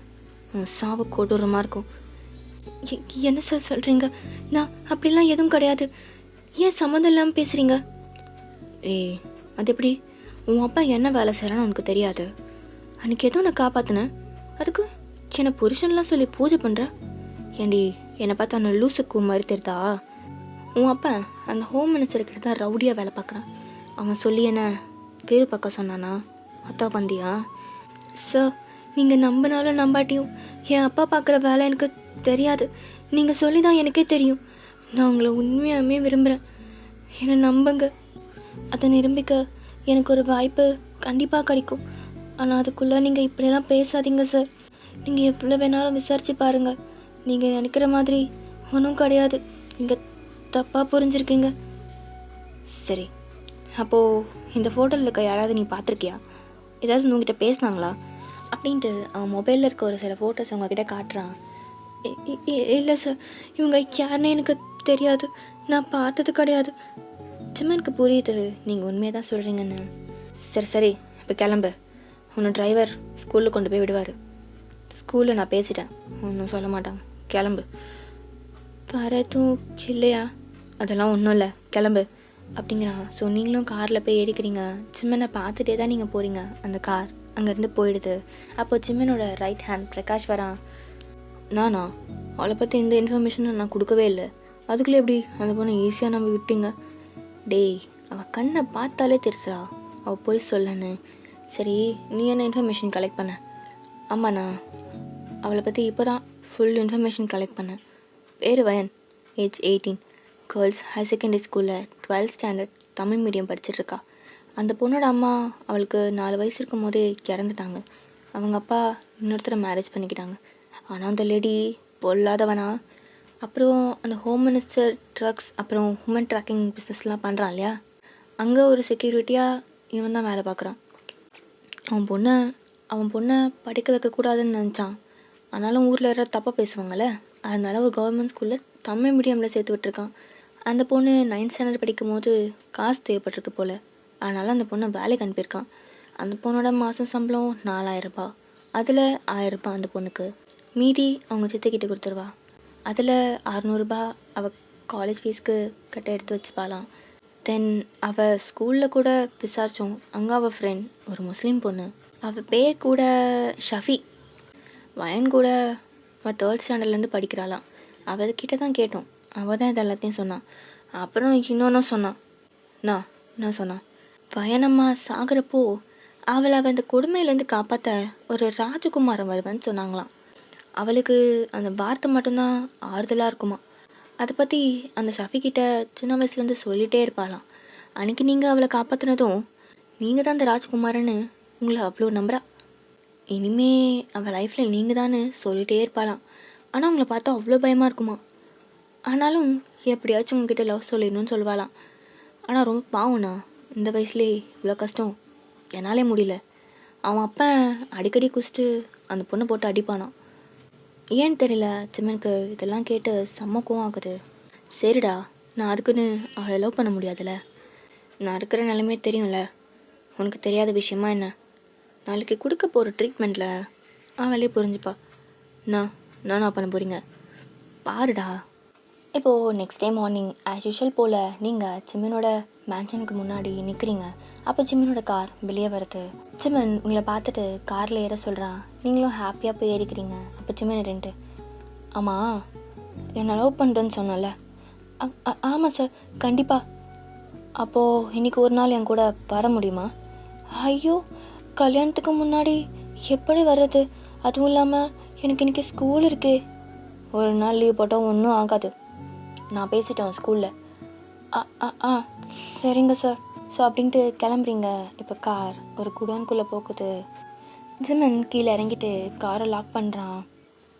உன் சாவு கொடூரமாக இருக்கும். என்ன சார் சொல்கிறீங்க? நான் அப்படிலாம் எதுவும் கிடையாது. ஏன் சம்மந்தம் இல்லாமல் பேசுகிறீங்க? ஏய், அது எப்படி? உன் அப்பா என்ன வேலை செய்கிறான்னு உனக்கு தெரியாது. அன்றைக்கி எதுவும் நான் காப்பாற்றினேன், அதுக்கு என்னை புருஷன்லாம் சொல்லி பூஜை பண்ணுற? ஏண்டி, என்னை பார்த்தா அந்த லூசுக்கு மாதிரி தெரிதா? உன் அப்பா அந்த ஹோம் மினிஸ்டர்கிட்ட தான் ரவுடியாக வேலை பார்க்குறான். அவன் சொல்லி என்ன பேர் பார்க்க சொன்னானா? அதான் வந்தியா? சார், நீங்கள் நம்பினாலும் நம்பாட்டியும் என் அப்பா பார்க்குற வேலை எனக்கு தெரியாது. நீங்கள் சொல்லி தான் எனக்கே தெரியும். நான் உங்களை உண்மையாகவே விரும்புகிறேன். என்னை நம்புங்க. அதை நிரூபிக்க எனக்கு ஒரு வாய்ப்பு கண்டிப்பாக கிடைக்கும். ஆனால் அதுக்குள்ளே நீங்கள் இப்படியெல்லாம் பேசாதீங்க சார். நீங்கள் எவ்வளோ வேணாலும் விசாரித்து பாருங்கள். நீங்கள் நினைக்கிற மாதிரி ஒன்றும் கிடையாது. நீங்கள் தப்பாக புரிஞ்சிருக்கீங்க. சரி, அப்போது இந்த ஃபோட்டோவில் இருக்க யாராவது நீ பார்த்துருக்கியா? ஏதாவது உங்ககிட்ட பேசினாங்களா அப்படின்ட்டு அவன் மொபைலில் இருக்க ஒரு சில ஃபோட்டோஸ் அவங்கக்கிட்ட காட்டுறான். இல்லை சார், இவங்க யாருன்னு எனக்கு தெரியாது. நான் பார்த்தது கிடையாது. ஜிம்மனுக்கு புரியுது நீங்கள் உண்மையை தான் சொல்கிறீங்கன்னு. சரி சரி, இப்போ கிளம்பு. உன்னை டிரைவர் ஸ்கூலில் கொண்டு போய் விடுவார். ஸ்கூலில் நான் பேசிட்டேன், ஒன்றும் சொல்ல மாட்டாங்க. கிளம்பு. வேறு எதுவும் இல்லையா? அதெல்லாம் ஒன்றும் இல்லை, கிளம்பு அப்படிங்கிறான். ஸோ நீங்களும் காரில் போய் ஏறிக்கிறீங்க. ஜிம்மனை பார்த்துட்டே தான் நீங்கள் போகிறீங்க. அந்த கார் அங்கேருந்து போயிடுது. அப்போ ஜிம்மனோட ரைட் ஹேண்ட் பிரகாஷ் வரான். நானா? அவளை பற்றி எந்த இன்ஃபர்மேஷனும் நான் கொடுக்கவே இல்லை. அதுக்குள்ளே எப்படி அந்த பொண்ணை ஈஸியாக நம்ம விட்டீங்க? டேய், அவள் கண்ணை பார்த்தாலே தெரிசுறா அவள் போய் சொல்லன்னு. சரி, நீ என்ன இன்ஃபர்மேஷன் கலெக்ட் பண்ண? ஆமாண்ணா, அவளை பற்றி இப்போ தான் ஃபுல் இன்ஃபர்மேஷன் கலெக்ட் பண்ணேன். பேர் வயன், ஏஜ் 18, கேர்ள்ஸ் ஹையர் செகண்டரி ஸ்கூலில் 12th ஸ்டாண்டர்ட் தமிழ் மீடியம் படிச்சிட்ருக்கா. அந்த பொண்ணோட அம்மா அவளுக்கு 4 வயசு இருக்கும் போதே இறந்துட்டாங்க. அவங்க அப்பா இன்னொருத்தரை மேரேஜ் பண்ணிக்கிட்டாங்க. ஆனால் அந்த லேடி பொல்லாதவனா, அப்புறம் அந்த ஹோம் மினிஸ்டர் ட்ரக்ஸ் அப்புறம் ஹுமன் ட்ராக்கிங் பிஸ்னஸ்லாம் பண்ணுறான் இல்லையா, அங்கே ஒரு செக்யூரிட்டியாக இவன் தான் வேலை பார்க்குறான். அவன் பொண்ணை அவன் பொண்ணை படிக்க வைக்கக்கூடாதுன்னு நினச்சான். ஆனாலும் ஊரில் யாராவது தப்பாக பேசுவாங்கள்ல, அதனால ஒரு கவர்மெண்ட் ஸ்கூலில் தமிழ் மீடியமில் சேர்த்து விட்டுருக்கான். அந்த பொண்ணு 9th ஸ்டாண்டர்ட் படிக்கும் போது காசு தேவைப்பட்டிருக்கு போல், அதனால அந்த பொண்ணை வேலைக்கு அனுப்பியிருக்கான். அந்த பொண்ணோட மாதம் சம்பளம் 4000 ரூபாய். அதில் 1000 ரூபாய் அந்த பொண்ணுக்கு, மீதி அவங்க சித்திக்கிட்ட கொடுத்துருவா. அதில் 600 ரூபாய் அவள் காலேஜ் ஃபீஸ்க்கு கட்ட எடுத்து வச்சுப்பாளாம். தென் அவள் ஸ்கூலில் கூட விசாரித்தோம், அங்கே அவள் ஃப்ரெண்ட் ஒரு முஸ்லீம் பொண்ணு, அவள் பேர் கூட ஷஃபி. வயன் கூட அவள் 3rd ஸ்டாண்டர்ட்லேருந்து படிக்கிறாளாம். அவள்கிட்ட தான் கேட்டோம், அவள் தான் இது எல்லாத்தையும் சொன்னான். அப்புறம் இன்னொன்றும் சொன்னான். நான் சொன்னான், வயனம்மா சாகிறப்போ அவளை அந்த கொடுமையிலேருந்து காப்பாற்ற ஒரு ராஜகுமாரன் வருவேன்னு சொன்னாங்களாம். அவளுக்கு அந்த வார்த்தை மட்டும்தான் ஆறுதலாக இருக்குமா. அதை பற்றி அந்த ஷஃபிக்கிட்ட சின்ன வயசுலேருந்து சொல்லிகிட்டே இருப்பாளாம். அன்றைக்கி நீங்கள் அவளை காப்பாற்றினதும் நீங்கள் தான் அந்த ராஜகுமாரன்னு உங்களை அவ்வளோ நம்புறா. இனிமே அவள் லைஃப்பில் நீங்கள் தான்னு சொல்லிகிட்டே இருப்பாளாம். ஆனால் உங்களை பார்த்தா அவ்வளோ பயமாக இருக்குமா. ஆனாலும் எப்படியாச்சும் உங்ககிட்ட லவ் சொல்லிடணும்னு சொல்லுவாளாம். ஆனால் ரொம்ப பாவம்ண்ணா, இந்த வயசுலேயே இவ்வளோ கஷ்டம் என்னாலே முடியல. அவன் அப்பன் அடிக்கடி குடிச்சிட்டு அந்த பொண்ணை போட்டு அடிப்பானான். ஏன்னு தெரியல, ஜிம்மனுக்கு இதெல்லாம் கேட்டு செம்ம கோவம் ஆகுது. சரிடா, நான் அதுக்குன்னு அவளை லவ் பண்ண முடியாதுல்ல, நான் இருக்கிற நிலைமையே தெரியும்ல, உனக்கு தெரியாத விஷயமா என்ன, நாளைக்கு கொடுக்க போகிற ட்ரீட்மெண்ட்டில் அவளே புரிஞ்சுப்பா. நானா பண்ண போகிறீங்க பாருடா. இப்போது next day morning as usual போல் நீங்கள் ஜிம்மனோட மேன்ஷனுக்கு முன்னாடி நிற்கிறீங்க. அப்போ ஜிம்மனோட கார் வெளியே வருது. ஜிம்மன் உங்களை பார்த்துட்டு காரில் ஏற சொல்கிறான். நீங்களும் ஹாப்பியாக போய் ஏறிக்கிறீங்க. அப்போ ஜிம்மன் ரெண்டு, ஆமாம் என்னை லவ் பண்ணுறேன்னு சொன்னல. ஆமாம் சார், கண்டிப்பாக. அப்போது இன்னைக்கு ஒரு நாள் என் கூட வர முடியுமா? ஐயோ, கல்யாணத்துக்கு முன்னாடி எப்படி வர்றது? அதுவும் இல்லாமல் எனக்கு இன்னைக்கு ஸ்கூல் இருக்கே. ஒரு நாள் லீவ் போட்டால் ஒன்றும் ஆகாது, நான் பேசிட்டேன் ஸ்கூலில். சரிங்க சார். ஸோ அப்படின்ட்டு கிளம்புறீங்க. இப்போ கார் ஒரு குடோன்குள்ளே போகுது. ஜிம்மன் கீழே இறங்கிட்டு காரை லாக் பண்ணுறான்.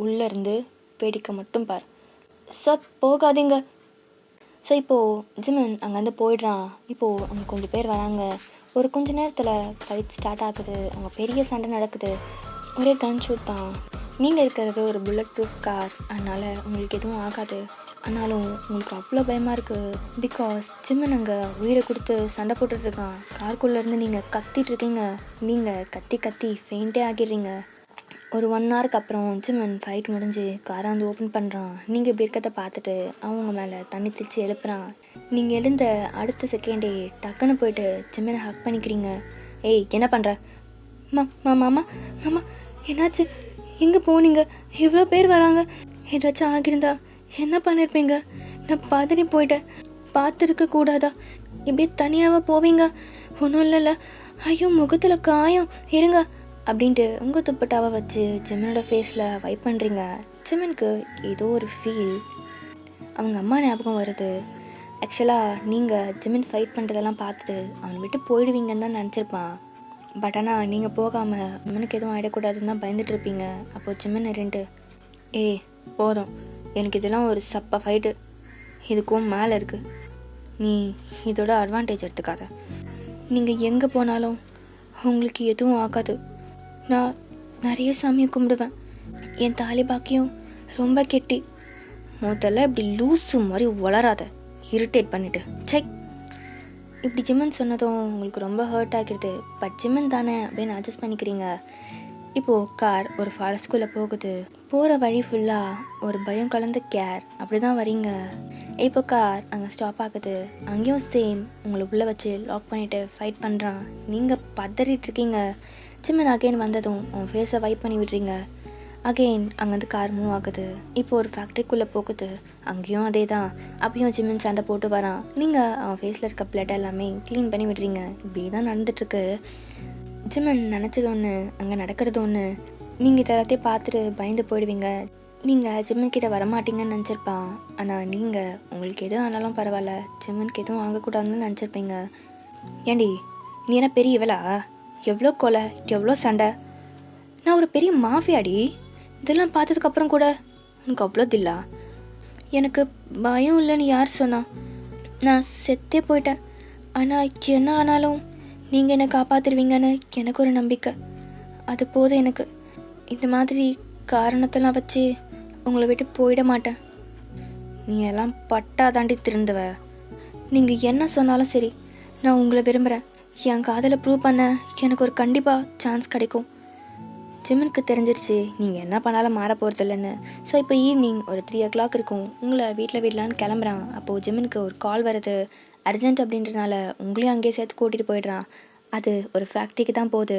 உள்ளேருந்து வேடிக்கை மட்டும் பார். சார் போகாதீங்க. ஸோ இப்போது ஜிம்மன் அங்கேருந்து போயிடுறான். இப்போது அங்கே கொஞ்சம் பேர் வராங்க. ஒரு கொஞ்ச நேரத்தில் ஃபைட் ஸ்டார்ட் ஆகுது. அங்கே பெரிய சண்டை நடக்குது. ஒரே கன் ஷூட் தான். நீங்கள் இருக்கிறது ஒரு புல்லட் ப்ரூஃப் கார், அதனால் உங்களுக்கு எதுவும் ஆகாது. ஆனாலும் உங்களுக்கு அவ்வளோ பயமாக இருக்குது. பிகாஸ் ஜிம்மன் அங்கே உயிரை கொடுத்து சண்டை போட்டுட்ருக்கான். காருக்குள்ளேருந்து நீங்கள் கத்திட்டுருக்கீங்க. நீங்கள் கத்தி ஃபெயிண்டே ஆகிடுறீங்க. ஒரு 1 ஹவருக்கு அப்புறம் ஜிம்மன் ஃபைட் முடிஞ்சு காரை வந்து ஓப்பன் பண்ணுறான். நீங்கள் இப்படி இருக்கிறத பார்த்துட்டு அவங்க மேலே தண்ணி தெளித்து எழுப்புறான். நீங்கள் எழுந்த அடுத்த செகண்டே டக்குன்னு போயிட்டு ஜிம்மனை ஹக் பண்ணிக்கிறீங்க. ஏய், என்ன பண்ணுற? மாமா என்னாச்சு? எங்கே போனீங்க? இவ்வளோ பேர் வராங்க. ஏதாச்சும் ஆகியிருந்தா என்ன பண்ணியிருப்பீங்க? நான் பதறி போயிட்டேன். பார்த்துருக்க கூடாதா? இப்படி தனியாவா போவீங்க? ஒன்றும் இல்லைல்ல. ஐயோ, முகத்தில் காயம், இருங்க அப்படின்ட்டு உங்கள் துப்பட்டாவை வச்சு ஜிம்மனோட ஃபேஸில் வைப் பண்ணுறீங்க. ஜிம்மனுக்கு ஏதோ ஒரு ஃபீல். அவங்க அம்மா ஞாபகம் வருது. ஆக்சுவலாக நீங்கள் ஜிம்மன் ஃபைட் பண்ணுறதெல்லாம் பார்த்துட்டு அவனை விட்டு போயிடுவீங்கன்னு தான் நினச்சிருப்பான். பட் ஆனால் நீங்கள் போகாமல் அம்மனுக்கு எதுவும் ஆகிடக்கூடாதுன்னு தான் பயந்துட்டு இருப்பீங்க. அப்போது ஜிம்மன் ரெண்டு, ஏய் போதும், எனக்கு இதெல்லாம் ஒரு சப்பா ஃபைட்டு, இதுக்கும் மேலே இருக்குது. நீ இதோட அட்வான்டேஜ் எடுத்துக்காத. நீங்கள் எங்கே போனாலும் உங்களுக்கு எதுவும் ஆகாது. நான் நிறைய சாமியை கும்பிடுவேன். என் தாலி பாக்கியம் ரொம்ப கெட்டி. முதல்ல இப்படி லூஸு மாதிரி வளராத, இரிட்டேட் பண்ணிட்டு. செக். இப்படி ஜிம்மன் சொன்னதும் உங்களுக்கு ரொம்ப ஹர்ட் ஆகிடுது. பட் ஜிம்மன் தானே அப்படின்னு அட்ஜஸ்ட் பண்ணிக்கிறீங்க. இப்போது கார் ஒரு ஃபாரஸ்ட்குள்ளே போகுது. போகிற வழி ஃபுல்லாக ஒரு பயம் கலந்த கேர். அப்படி தான் வரீங்க. இப்போ கார் அங்கே ஸ்டாப் ஆகுது. அங்கேயும் சேம் உங்களை உள்ளே வச்சு லாக் பண்ணிவிட்டு ஃபைட் பண்ணுறான். நீங்கள் பதறிட்டு இருக்கீங்க. ஜிம்மன் அகெயின் வந்ததும் அவன் ஃபேஸை வைப் பண்ணி விடுறீங்க. அகெயின் அங்கேருந்து கார் மூவ் ஆகுது. இப்போ ஒரு ஃபேக்ட்ரிக்குள்ளே போகுது. அங்கேயும் அதே தான். அப்பயும் ஜிம்மன் சண்டை போட்டு வரான். நீங்கள் அவன் ஃபேஸில் இருக்க பிளட் எல்லாமே க்ளீன் பண்ணி விடுறீங்க. இப்படி தான் நடந்துட்டுருக்கு. ஜிம்மன் நினச்சது ஒன்று, அங்கே நடக்கிறது ஒன்று. நீங்கள் இதெல்லாத்தையும் பார்த்துட்டு பயந்து போயிடுவீங்க. நீங்கள் ஜிம்மன் கிட்ட வரமாட்டீங்கன்னு நினச்சிருப்பான். ஆனால் நீங்கள் உங்களுக்கு எதுவும் ஆனாலும் பரவாயில்ல, ஜிம்மனுக்கு எதுவும் ஆகக்கூடாதுன்னு நினச்சிருப்பீங்க. ஏண்டி, நீ என்ன பெரிய இவளா? எவ்வளோ கொலை, எவ்வளோ சண்டை. நான் ஒரு பெரிய மாஃபியாடி. இதெல்லாம் பார்த்ததுக்கப்புறம் கூட உனக்கு அவ்வளோ தில்லா? எனக்கு பயம் இல்லைன்னு யார் சொன்னா? நான் செத்தே போயிட்டேன். ஆனால் என்ன ஆனாலும் நீங்கள் என்னை காப்பாற்றிடுவீங்கன்னு எனக்கு ஒரு நம்பிக்கை. அது போதும் எனக்கு. இந்த மாதிரி காரணத்தெல்லாம் வச்சு உங்களை விட்டு போயிட மாட்டேன். நீ எல்லாம் பட்டா தாண்டி திருந்துவ. நீங்கள் என்ன சொன்னாலும் சரி, நான் உங்களை விரும்புகிறேன். என் காதலை ப்ரூவ் பண்ண எனக்கு ஒரு கண்டிப்பாக சான்ஸ் கிடைக்கும். ஜிம்மனுக்கு தெரிஞ்சிருச்சு நீங்கள் என்ன பண்ணாலும் மாற போகிறதில்லன்னு. ஸோ இப்போ ஈவினிங் ஒரு 3 o'clock இருக்கும். உங்களை வீட்டில் விடலான்னு கிளம்புறான். அப்போது ஜிம்மனுக்கு ஒரு கால் வருது. அர்ஜென்ட் அப்படின்றனால உங்களையும் அங்கேயே சேர்த்து கூட்டிகிட்டு போயிடுறான். அது ஒரு ஃபேக்ட்ரிக்கு தான் போகுது.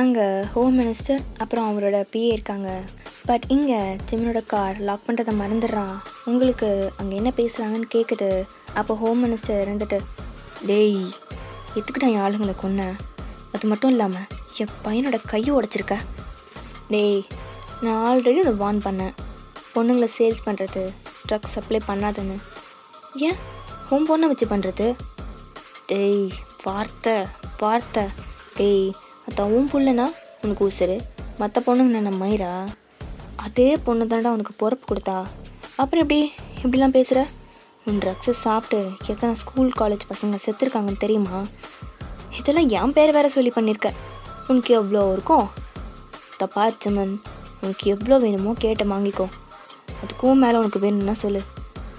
அங்கே ஹோம் மினிஸ்டர் அப்புறம் அவரோட பிஏ இருக்காங்க. பட் இங்கே ஜிம்மனோட கார் லாக் பண்ணுறதை மறந்துடுறான். உங்களுக்கு அங்கே என்ன பேசுகிறாங்கன்னு கேட்குது. அப்போ ஹோம் மினிஸ்டர் இருந்துட்டு, டேய் எதுக்குடா என் ஆளுங்களை கொன்னேன்? அது மட்டும் இல்லாமல் என் பையனோட கையை உடைச்சிருக்க. டேய் நான் ஆல்ரெடி உன்னை வார்ன் பண்ணேன், பொண்ணுங்களை சேல்ஸ் பண்ணுறது, ட்ரக்ஸ் சப்ளை பண்ணாதுன்னு. ஏன் ஹோம் பொண்ணை வச்சு பண்ணுறது? டேய் வார்த்தை வார்த்தை. டேய் அதான் உன் புள்ளனா உனக்கு உசுரு, மற்ற பொண்ணுங்க என்ன மயிரா? அதே பொண்ணு தாண்டா உனக்கு பொறுப்பு கொடுத்தா. அப்புறம் இப்படிலாம் பேசுகிற? உன் ட்ரக்ஸை சாப்பிட்டு எத்தனை ஸ்கூல் காலேஜ் பசங்க செத்துருக்காங்கன்னு தெரியுமா? இதெல்லாம் என் பேர் வேற சொல்லி பண்ணியிருக்க. உனக்கு எவ்வளோ இருக்கும்? தப்பா ஜிம்மன், உனக்கு எவ்வளோ வேணுமோ கேட்டு வாங்கிக்கோ. அதுக்கும் மேலே உனக்கு வேணும்னா சொல்லு,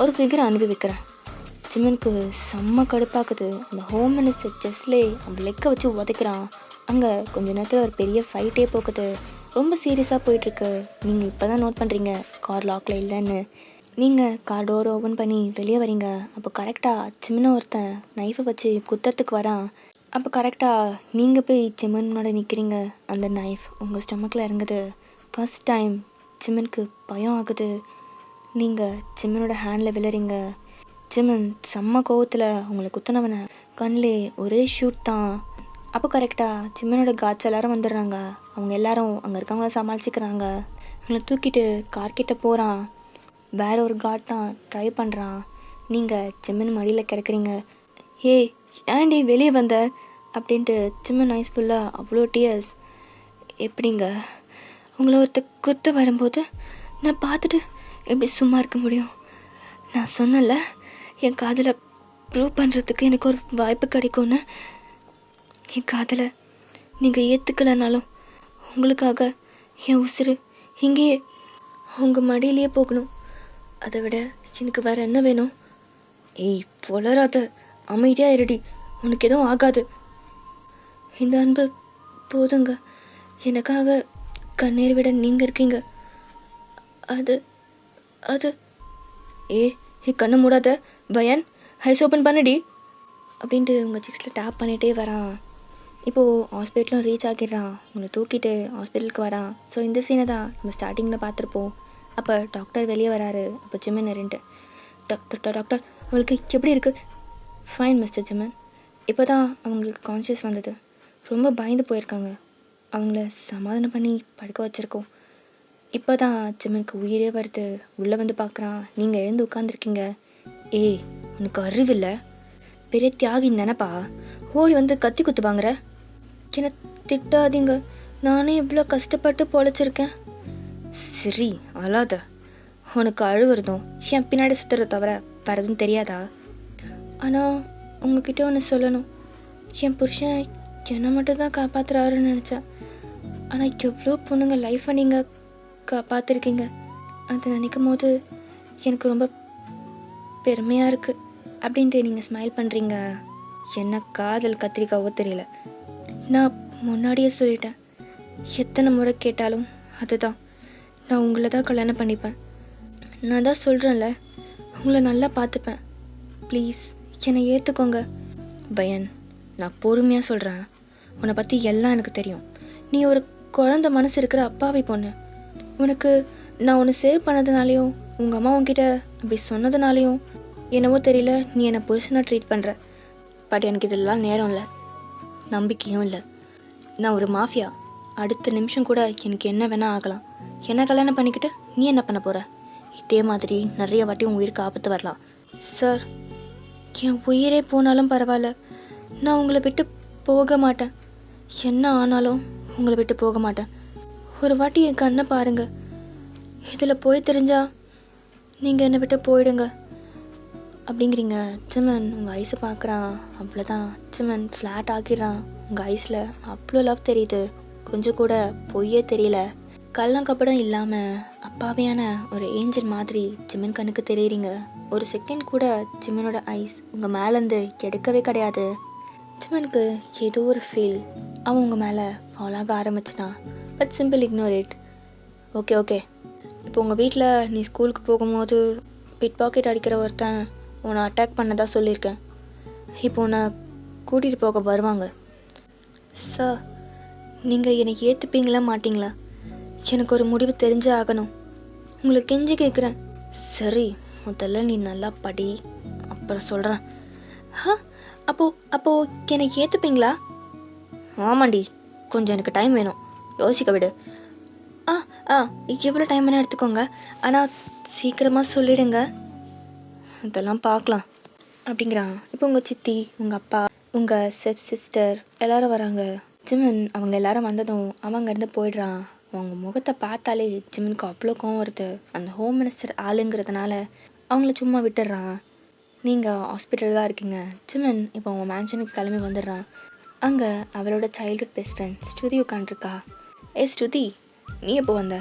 ஒரு ஃபிகரை அனுப்பி வைக்கிறேன். ஜிம்மனுக்கு செம்ம கடுப்பாக்குது. அந்த ஹோம் மினிஸ்டர் ஜஸ்ட்லே அவன் லெக்கை வச்சு உதைக்கிறான். அங்கே கொஞ்ச நேரத்தில் ஒரு பெரிய ஃபைட்டே போக்குது. ரொம்ப சீரியஸாக போயிட்டுருக்கு. நீங்கள் இப்போ தான் நோட் பண்ணுறீங்க கார் லாக்கில் இல்லைன்னு. நீங்கள் கார் டோர் ஓப்பன் பண்ணி வெளியே வரீங்க. அப்போ கரெக்டாக ஜிம்மனை ஒருத்தன் நைஃபை வச்சு குத்துறதுக்கு வரான். அப்போ கரெக்டாக நீங்கள் போய் ஜிம்மன் முன்னாடி நிற்கிறீங்க. அந்த நைஃப் உங்கள் ஸ்டொமக்கில் இறங்குது. ஃபர்ஸ்ட் டைம் ஜிம்மனுக்கு பயம் ஆகுது. நீங்கள் ஜிம்மனோட ஹேண்டில் விழுறீங்க. ஜிம்மன் செம்ம கோவத்தில் உங்களை குத்துனவனை கண்ணிலே ஒரே ஷூட் தான். அப்போ கரெக்டாக ஜிம்மனோட காட்ஸ் எல்லாரும் வந்துடுறாங்க. அவங்க எல்லாரும் அங்கே இருக்கவங்கள சமாளிச்சுக்கிறாங்க. அவங்கள தூக்கிட்டு கார்கிட்ட போகிறான். வேற ஒரு காட் தான் ட்ரை பண்ணுறான். நீங்கள் ஜிம்மன் மடியில் கிடக்குறீங்க. ஏய் ஏன்டி வெளியே வந்த அப்படின்ட்டு ஜிம்மன் ஐஸ் ஃபுல்லாக அவ்வளோ டியர்ஸ். எப்படிங்க உங்களை ஒருத்த குத்த வரும்போது நான் பார்த்துட்டு எப்படி சும்மா இருக்க முடியும்? நான் சொன்னல என் காதலை ப்ரூவ் பண்ணுறதுக்கு எனக்கு ஒரு வாய்ப்பு கிடைக்கும்னு. என் காதலை நீங்கள் ஏற்றுக்கலைனாலும் உங்களுக்காக என் உசுறு இங்கேயே உங்கள் மடியிலேயே போகணும். அதை விட எனக்கு வேறு என்ன வேணும்? ஏய் வளராத, அமைதியாக இருடி, உனக்கு எதுவும் ஆகாது. இந்த அன்பு போதுங்க. எனக்காக கண்ணீர் விட நீங்கள் இருக்கீங்க. அது அது ஏ கண்ணை மூடாத பயன், ஐஸ் ஓப்பன் பண்ணடி அப்படின்ட்டு உங்கள் சிக்ஸில் டேப் பண்ணிகிட்டே வரான். இப்போது ஹாஸ்பிட்டலும் ரீச் ஆகிடுறான். உங்களை தூக்கிட்டு ஹாஸ்பிட்டலுக்கு வரான். ஸோ இந்த சீனை தான் நம்ம ஸ்டார்டிங்கில் பார்த்துருப்போம். அப்போ டாக்டர் வெளியே வராரு. அப்போ ஜிம்மன் நின்றுட்டு, டாக்டர் அவளுக்கு எப்படி இருக்குது? Fine mister Jimmon. இப்போ தான் அவங்களுக்கு கான்ஷியஸ் வந்தது. ரொம்ப பயந்து போயிருக்காங்க. அவங்கள சமாதானம் பண்ணி படுக்க வச்சுருக்கோம். இப்போ தான் ஜிம்மனுக்கு உயிரே வருது. உள்ளே வந்து பார்க்குறான். நீங்கள் எழுந்து உட்காந்துருக்கீங்க. ஏய் உனக்கு அறிவில்லை? பெரிய தியாகி நினைப்பா ஓடி வந்து கத்தி குத்து வாங்குற? என்னை திட்டாதீங்க, நானே இவ்வளோ கஷ்டப்பட்டு பொழைச்சிருக்கேன். சரி அழாத. உனக்கு அழுவுறதும் என் பின்னாடி சுற்றுறத தவிர வேறு எதுவும் தெரியாதா? ஆனால் உங்ககிட்ட ஒன்று சொல்லணும். என் புருஷன் என்னை மட்டும் தான் காப்பாற்றுறாருன்னு நினச்சேன். ஆனால் எவ்வளோ பொண்ணுங்க லைஃப்பை நீங்கள் காப்பாற்றிருக்கீங்க. அதை நினைக்கும் போது எனக்கு ரொம்ப பெருமையாக இருக்குது அப்படின்ட்டு நீங்கள் ஸ்மைல் பண்ணுறீங்க. என்ன காதல் கத்திரிக்காவோ தெரியல. நான் முன்னாடியே சொல்லிட்டேன், எத்தனை முறை கேட்டாலும் அதுதான், நான் உங்களை தான் கல்யாணம் பண்ணிப்பேன். நான் தான் சொல்கிறேன்ல, உங்களை நல்லா பார்த்துப்பேன். ப்ளீஸ் என்னை ஏற்றுக்கோங்க. பயன், நான் பொறுமையாக சொல்கிறேன். உன்னை பற்றி எல்லாம் எனக்கு தெரியும். நீ ஒரு குழந்தை மனசு இருக்கிற அப்பாவி பொண்ணு. உனக்கு நான் உன்னை சேவ் பண்ணதுனாலையும் உங்கள் அம்மா உன்கிட்ட அப்படி சொன்னதுனாலையும் என்னவோ தெரியல, நீ என்னை புருஷனாக ட்ரீட் பண்ணுற. பட் எனக்கு இதெல்லாம் நேரம் இல்லை, நம்பிக்கையும் இல்லை. நான் ஒரு மாஃபியா. அடுத்த நிமிஷம் கூட எனக்கு என்ன வேணால் ஆகலாம். என்ன கல்யாணம் பண்ணிக்கிட்டு நீ என்ன பண்ண போகிற? இதே மாதிரி நிறைய வாட்டி உன் உயிருக்கு ஆபத்து வரலாம். சார், என் உயிரே போனாலும் பரவாயில்ல, நான் உங்களை விட்டு போக மாட்டேன். என்ன ஆனாலும் உங்களை விட்டு போக மாட்டேன். ஒரு வாட்டி என் கண்ணை பாருங்க. இதில் போய் தெரிஞ்சா நீங்கள் என்னை விட்டு போயிடுங்க அப்படிங்கிறீங்க. ஜிமன் உங்கள் ஐஸை பார்க்குறான். அவ்வளோதான், ஜிமன் ஃப்ளாட் ஆக்கிடுறான். உங்கள் ஐஸில் அவ்வளோ லவ் தெரியுது, கொஞ்சம் கூட பொய்யே தெரியல. கள்ளங்கப்படம் இல்லாமல் அப்பாவியான ஒரு ஏஞ்சல் மாதிரி ஜிமன் கண்ணுக்கு தெரியுறீங்க. ஒரு செகண்ட் கூட ஜிமனோட ஐஸ் உங்கள் மேலேருந்து எடுக்கவே கிடையாது. ஜிமனுக்கு ஏதோ ஒரு ஃபீல், அவன் உங்கள் மேலே ஃபாலோ ஆக ஆரம்பிச்சினான். But simple ignore it. Okay okay, இப்போ உங்கள் வீட்டில் நீ ஸ்கூலுக்கு போகும்போது பிட் பாக்கெட் அடிக்கிற ஒருத்தன் உன்னை அட்டாக் பண்ணதா சொல்லியிருக்கேன். இப்போ உன்னை கூட்டிகிட்டு போக வருவாங்க. சார், நீங்கள் என்னை ஏற்றுப்பீங்களா மாட்டிங்களா? எனக்கு ஒரு முடிவு தெரிஞ்சே ஆகணும். உங்களை கெஞ்சி கேட்குறேன். சரி, முதல்ல நீ நல்லா படி, அப்புறம் சொல்கிறேன். அப்போ என்னை ஏற்றுப்பீங்களா? ஆமாண்டி, கொஞ்சம் எனக்கு டைம் வேணும், யோசிக்க விடு. எவ்வளோ டைம் வேணால் எடுத்துக்கோங்க, ஆனால் சீக்கிரமாக சொல்லிடுங்க. அதெல்லாம் பார்க்கலாம் அப்படிங்கிறான். இப்போ உங்கள் சித்தி, உங்கள் அப்பா, உங்கள் சிஸ்டர் எல்லாரும் வராங்க. ஜிமன் அவங்க எல்லாரும் வந்ததும் அவங்க இருந்து போயிடுறான். அவங்க முகத்தை பார்த்தாலே ஜிமனுக்கு அவ்வளோ கோவம் வருது. அந்த ஹோம் மினிஸ்டர் ஆளுங்கிறதுனால அவங்கள சும்மா விட்டுடுறான். நீங்கள் ஹாஸ்பிட்டலில் தான் இருக்கீங்க. ஜிமன் இப்போ அவங்க மேன்ஷனுக்கு கிளம்பி வந்துடுறான். அங்கே அவளோட சைல்ட்ஹுட் பெஸ்ட் ஃப்ரெண்ட் ஸ்ருதி உட்காண்ட்ருக்கா. ஸ்ருதி, நீ எப்போ வந்த?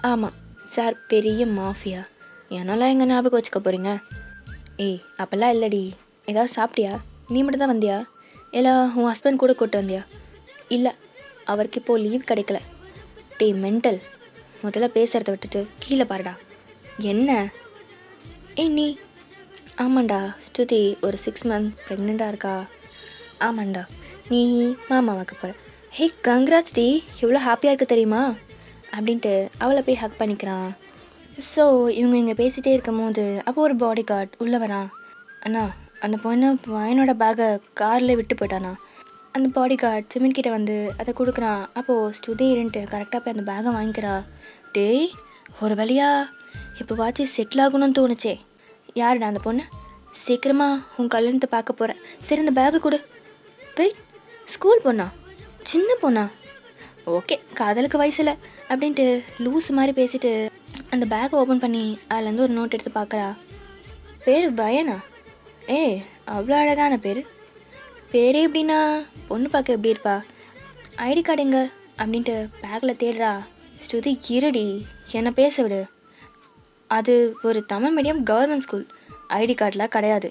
ஆமாம் சார், பெரிய மாஃபியா. என்னெல்லாம் எங்கள் ஞாபகம் வச்சுக்க போகிறீங்க? அப்போல்லாம் இல்லடி. ஏதாவது சாப்பிட்டியா? நீ மட்டும் தான் வந்தியா, இல்லை உன் ஹஸ்பண்ட் கூட கூப்பிட்டு வந்தியா? இல்லை, அவருக்கு இப்போது லீவ் கிடைக்கல. மென்டல், முதல்ல பேசுகிறத விட்டுட்டு கீழே பாருடா. என்ன? நீ? ஆமாண்டா, ஸ்ருதி ஒரு 6 months ப்ரெக்னெண்ட்டாக இருக்கா. ஆமாண்டா, நீ மாமாவாக்க போகிற. கங்க்ராட்ஸ் டி, எவ்வளோ ஹாப்பியாக இருக்குது தெரியுமா அப்படின்ட்டு அவளை போய் ஹக் பண்ணிக்கிறான். ஸோ இவங்க இங்கே பேசிகிட்டே இருக்கும் போது அப்போ ஒரு பாடி கார்டு உள்ளே வரான். அண்ணா, அந்த பொண்ணு பையனோட பேக்கை காரில் விட்டு போயிட்டானா. அந்த பாடி கார்டு ஜிமன் கிட்ட வந்து அதை கொடுக்குறான். அப்போது ஸ்ருதி இருந்துட்டு கரெக்டாக போய் அந்த பேக்கை வாங்கிக்கிறா. டேய், ஒரு வழியா இப்போ வாட்சி செட்டில் ஆகணும்னு தோணுச்சே. யாருடா அந்த பொண்ணு? சீக்கிரமாக உன் கல்யாணத்தை பார்க்க போகிறேன். சரி, அந்த பேக்கை கொடு. வெயிட், ஸ்கூல் பொண்ணா? சின்ன பொண்ணா? ஓகே, காதலுக்கு வயசில் அப்படின்ட்டு லூஸ் மாதிரி பேசிட்டு அந்த பேக்கை ஓப்பன் பண்ணி அதுலேருந்து ஒரு நோட் எடுத்து பார்க்குறா. பேர் பயனா? அவ்வளோ அழகான பேர். பேரே எப்படின்னா பொண்ணு பார்க்க எப்படி இருப்பா? ஐடி கார்டு எங்க அப்படின்ட்டு பேக்கில் தேடுறா. ஸ்ருதி, இருடி, என்னை பேச விடு. அது ஒரு Tamil medium government school, ID கார்டெலாம் கிடையாது.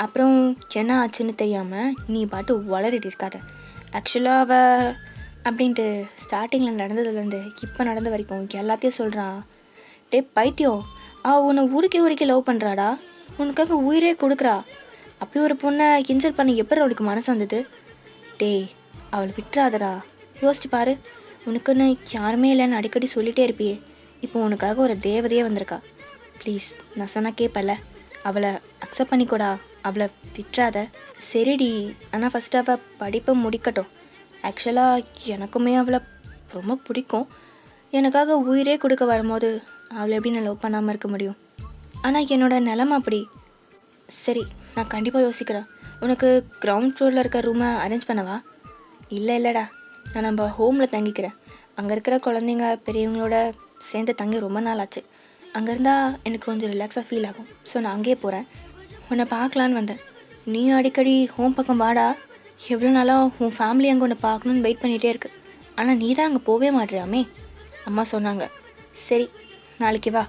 அப்புறம் என்ன ஆச்சுன்னு தெரியாமல் நீ பாட்டு வளரிட்டு இருக்காத. ஆக்சுவலாக அவள் அப்படின்ட்டு ஸ்டார்டிங்கில் நடந்ததுலேருந்து இப்போ நடந்த வரைக்கும் எல்லாத்தையும் சொல்கிறான். பைத்தியம், அவள் உன்னை உருக்கி லவ் பண்ணுறாடா. உனக்காக உயிரே கொடுக்குறா. அப்படி ஒரு பொண்ணை இன்சல்ட் பண்ணி எப்படி அவளுக்கு மனசு வந்தது? அவளை விட்டுறாதடா. யோசிச்சு பாரு, உனக்குன்னு யாருமே இல்லைன்னு அடிக்கடி சொல்லிகிட்டே இருப்பியே. இப்போ உனக்காக ஒரு தேவதையே வந்திருக்கா. ப்ளீஸ், நான் சொன்னால் கேட்பல. அவளை அக்செப்ட் பண்ணிக்கூடா, அவளை விட்டுறாத. சரிடி, ஆனால் ஃபஸ்ட்டு அவள் படிப்பை முடிக்கட்டும். ஆக்சுவலாக எனக்குமே அவளை ரொம்ப பிடிக்கும். எனக்காக உயிரே கொடுக்க வரும்போது அவளை எப்படி நான் லவ் பண்ணாமல் இருக்க முடியும்? ஆனால் என்னோட நிலமை அப்படி. சரி, நான் கண்டிப்பாக யோசிக்கிறேன். உனக்கு கிரவுண்ட் ஃப்ளோரில் இருக்க ரூமை அரேஞ்ச் பண்ணவா? இல்லைடா, நான் நம்ம ஹோமில் தங்கிக்கிறேன். அங்கே இருக்கிற குழந்தைங்க பெரியவங்களோட சேர்ந்து தங்கி ரொம்ப நாள் ஆச்சு. அங்கே இருந்தால் எனக்கு கொஞ்சம் ரிலாக்ஸாக ஃபீல் ஆகும். ஸோ நான் அங்கேயே போகிறேன். உன்னை பார்க்கலான்னு வந்தேன். நீ அடிக்கடி ஹோம் பக்கம் வாடா. எவ்வளோ நாளாக உன் ஃபேமிலி அங்கே உன்னை பார்க்கணுன்னு வெயிட் பண்ணிகிட்டே இருக்கு. ஆனால் நீ தான் அங்கே போகவே மாட்டேறாமே. அம்மா சொன்னாங்க. சரி, நாளைக்கு வா,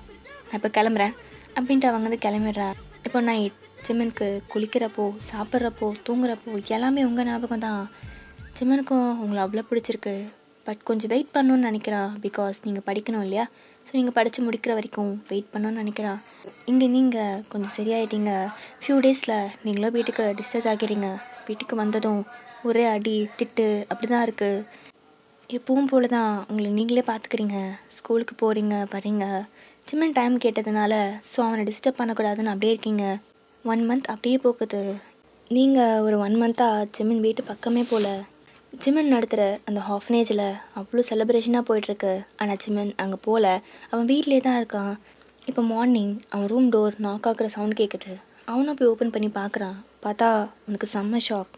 நான் இப்போ கிளம்புறேன் அப்படின்ட்டு அவங்க வந்து கிளம்பிடுறா. இப்போ நைட் ஜிமனுக்கு குளிக்கிறப்போ, சாப்பிட்றப்போ, தூங்குறப்போ எல்லாமே உங்கள் ஞாபகம் தான். ஜிமனுக்கும் உங்களை அவ்வளோ பிடிச்சிருக்கு. பட் கொஞ்சம் வெயிட் பண்ணணுன்னு நினைக்கிறான். பிகாஸ் நீங்கள் படிக்கணும் இல்லையா? ஸோ நீங்கள் படித்து முடிக்கிற வரைக்கும் வெயிட் பண்ணணுன்னு நினைக்கிறான். இங்கே நீங்கள் கொஞ்சம் சரியாயிட்டீங்க. ஃபியூ டேஸில் நீங்களும் வீட்டுக்கு டிஸ்சார்ஜ் ஆகிறீங்க. வீட்டுக்கு வந்ததும் ஒரே அடி திட்டு அப்படி தான் இருக்குது. எப்பவும் போல தான் உங்களை நீங்களே பார்த்துக்கிறீங்க. ஸ்கூலுக்கு போகிறீங்க, வரீங்க. ஜிமன் டைம் கேட்டதுனால ஸோ அவனை டிஸ்டர்ப் பண்ணக்கூடாதுன்னு அப்படியே இருக்கீங்க. 1 month அப்படியே போகுது. நீங்கள் ஒரு 1 month-ஆக ஜிமன் வீட்டு பக்கமே போகல. ஜிமன் நடத்துகிற அந்த ஆர்ஃபனேஜில் அவ்வளோ செலிப்ரேஷனாக போயிட்டுருக்கு. ஆனால் ஜிமன் அங்கே போகல, அவன் வீட்டிலே தான் இருக்கான். இப்போ மார்னிங் அவன் ரூம் டோர் நாக் ஆகுற சவுண்ட் கேட்குது. அவனும் போய் ஓப்பன் பண்ணி பார்க்குறான். பார்த்தா உனக்கு செம்ம ஷாக்.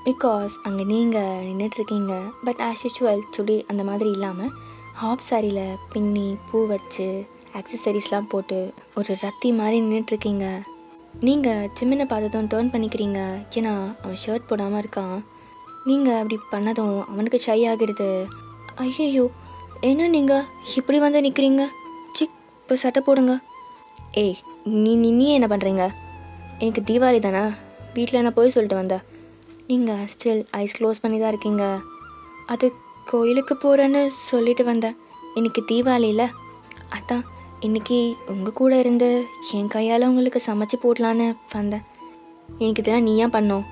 பிகாஸ் அங்கே நீங்கள் நின்றுட்டுருக்கீங்க. பட் ஆஸ் யூஷுவல் சுடி அந்த மாதிரி இல்லாமல் ஹாஃப் சாரியில் பின்னி பூ வச்சு ஆக்சசரிஸ்லாம் போட்டு ஒரு ரத்தி மாதிரி நின்றுட்டுருக்கீங்க. நீங்கள் ஜிமினை பார்த்ததும் டேர்ன் பண்ணிக்கிறீங்க. ஏன்னா அவன் ஷர்ட் போடாமல் இருக்கான். நீங்கள் அப்படி பண்ணதும் அவனுக்கு ஷை ஆகிடுது. ஐயோ, என்ன நீங்கள் இப்படி வந்து நிற்கிறீங்க? சிக், இப்போ சட்டை போடுங்க. ஏய், நீ என்ன பண்ணுறீங்க? எனக்கு தீபாவளி தானே, வீட்டில் நான் போய் சொல்லிட்டு வந்தேன். நீங்கள் ஸ்டில் ஐஸ் க்ளோஸ் பண்ணி தான் இருக்கீங்க. அது கோயிலுக்கு போகிறேன்னு சொல்லிட்டு வந்தேன். இன்னைக்கு தீபாவளியில், அதான் இன்னைக்கு உங்கள் கூட இருந்து என் கையால் உங்களுக்கு சமைச்சு போடலான்னு வந்தேன். எனக்கு இதெல்லாம் நீ ஏன் பண்ணோம்?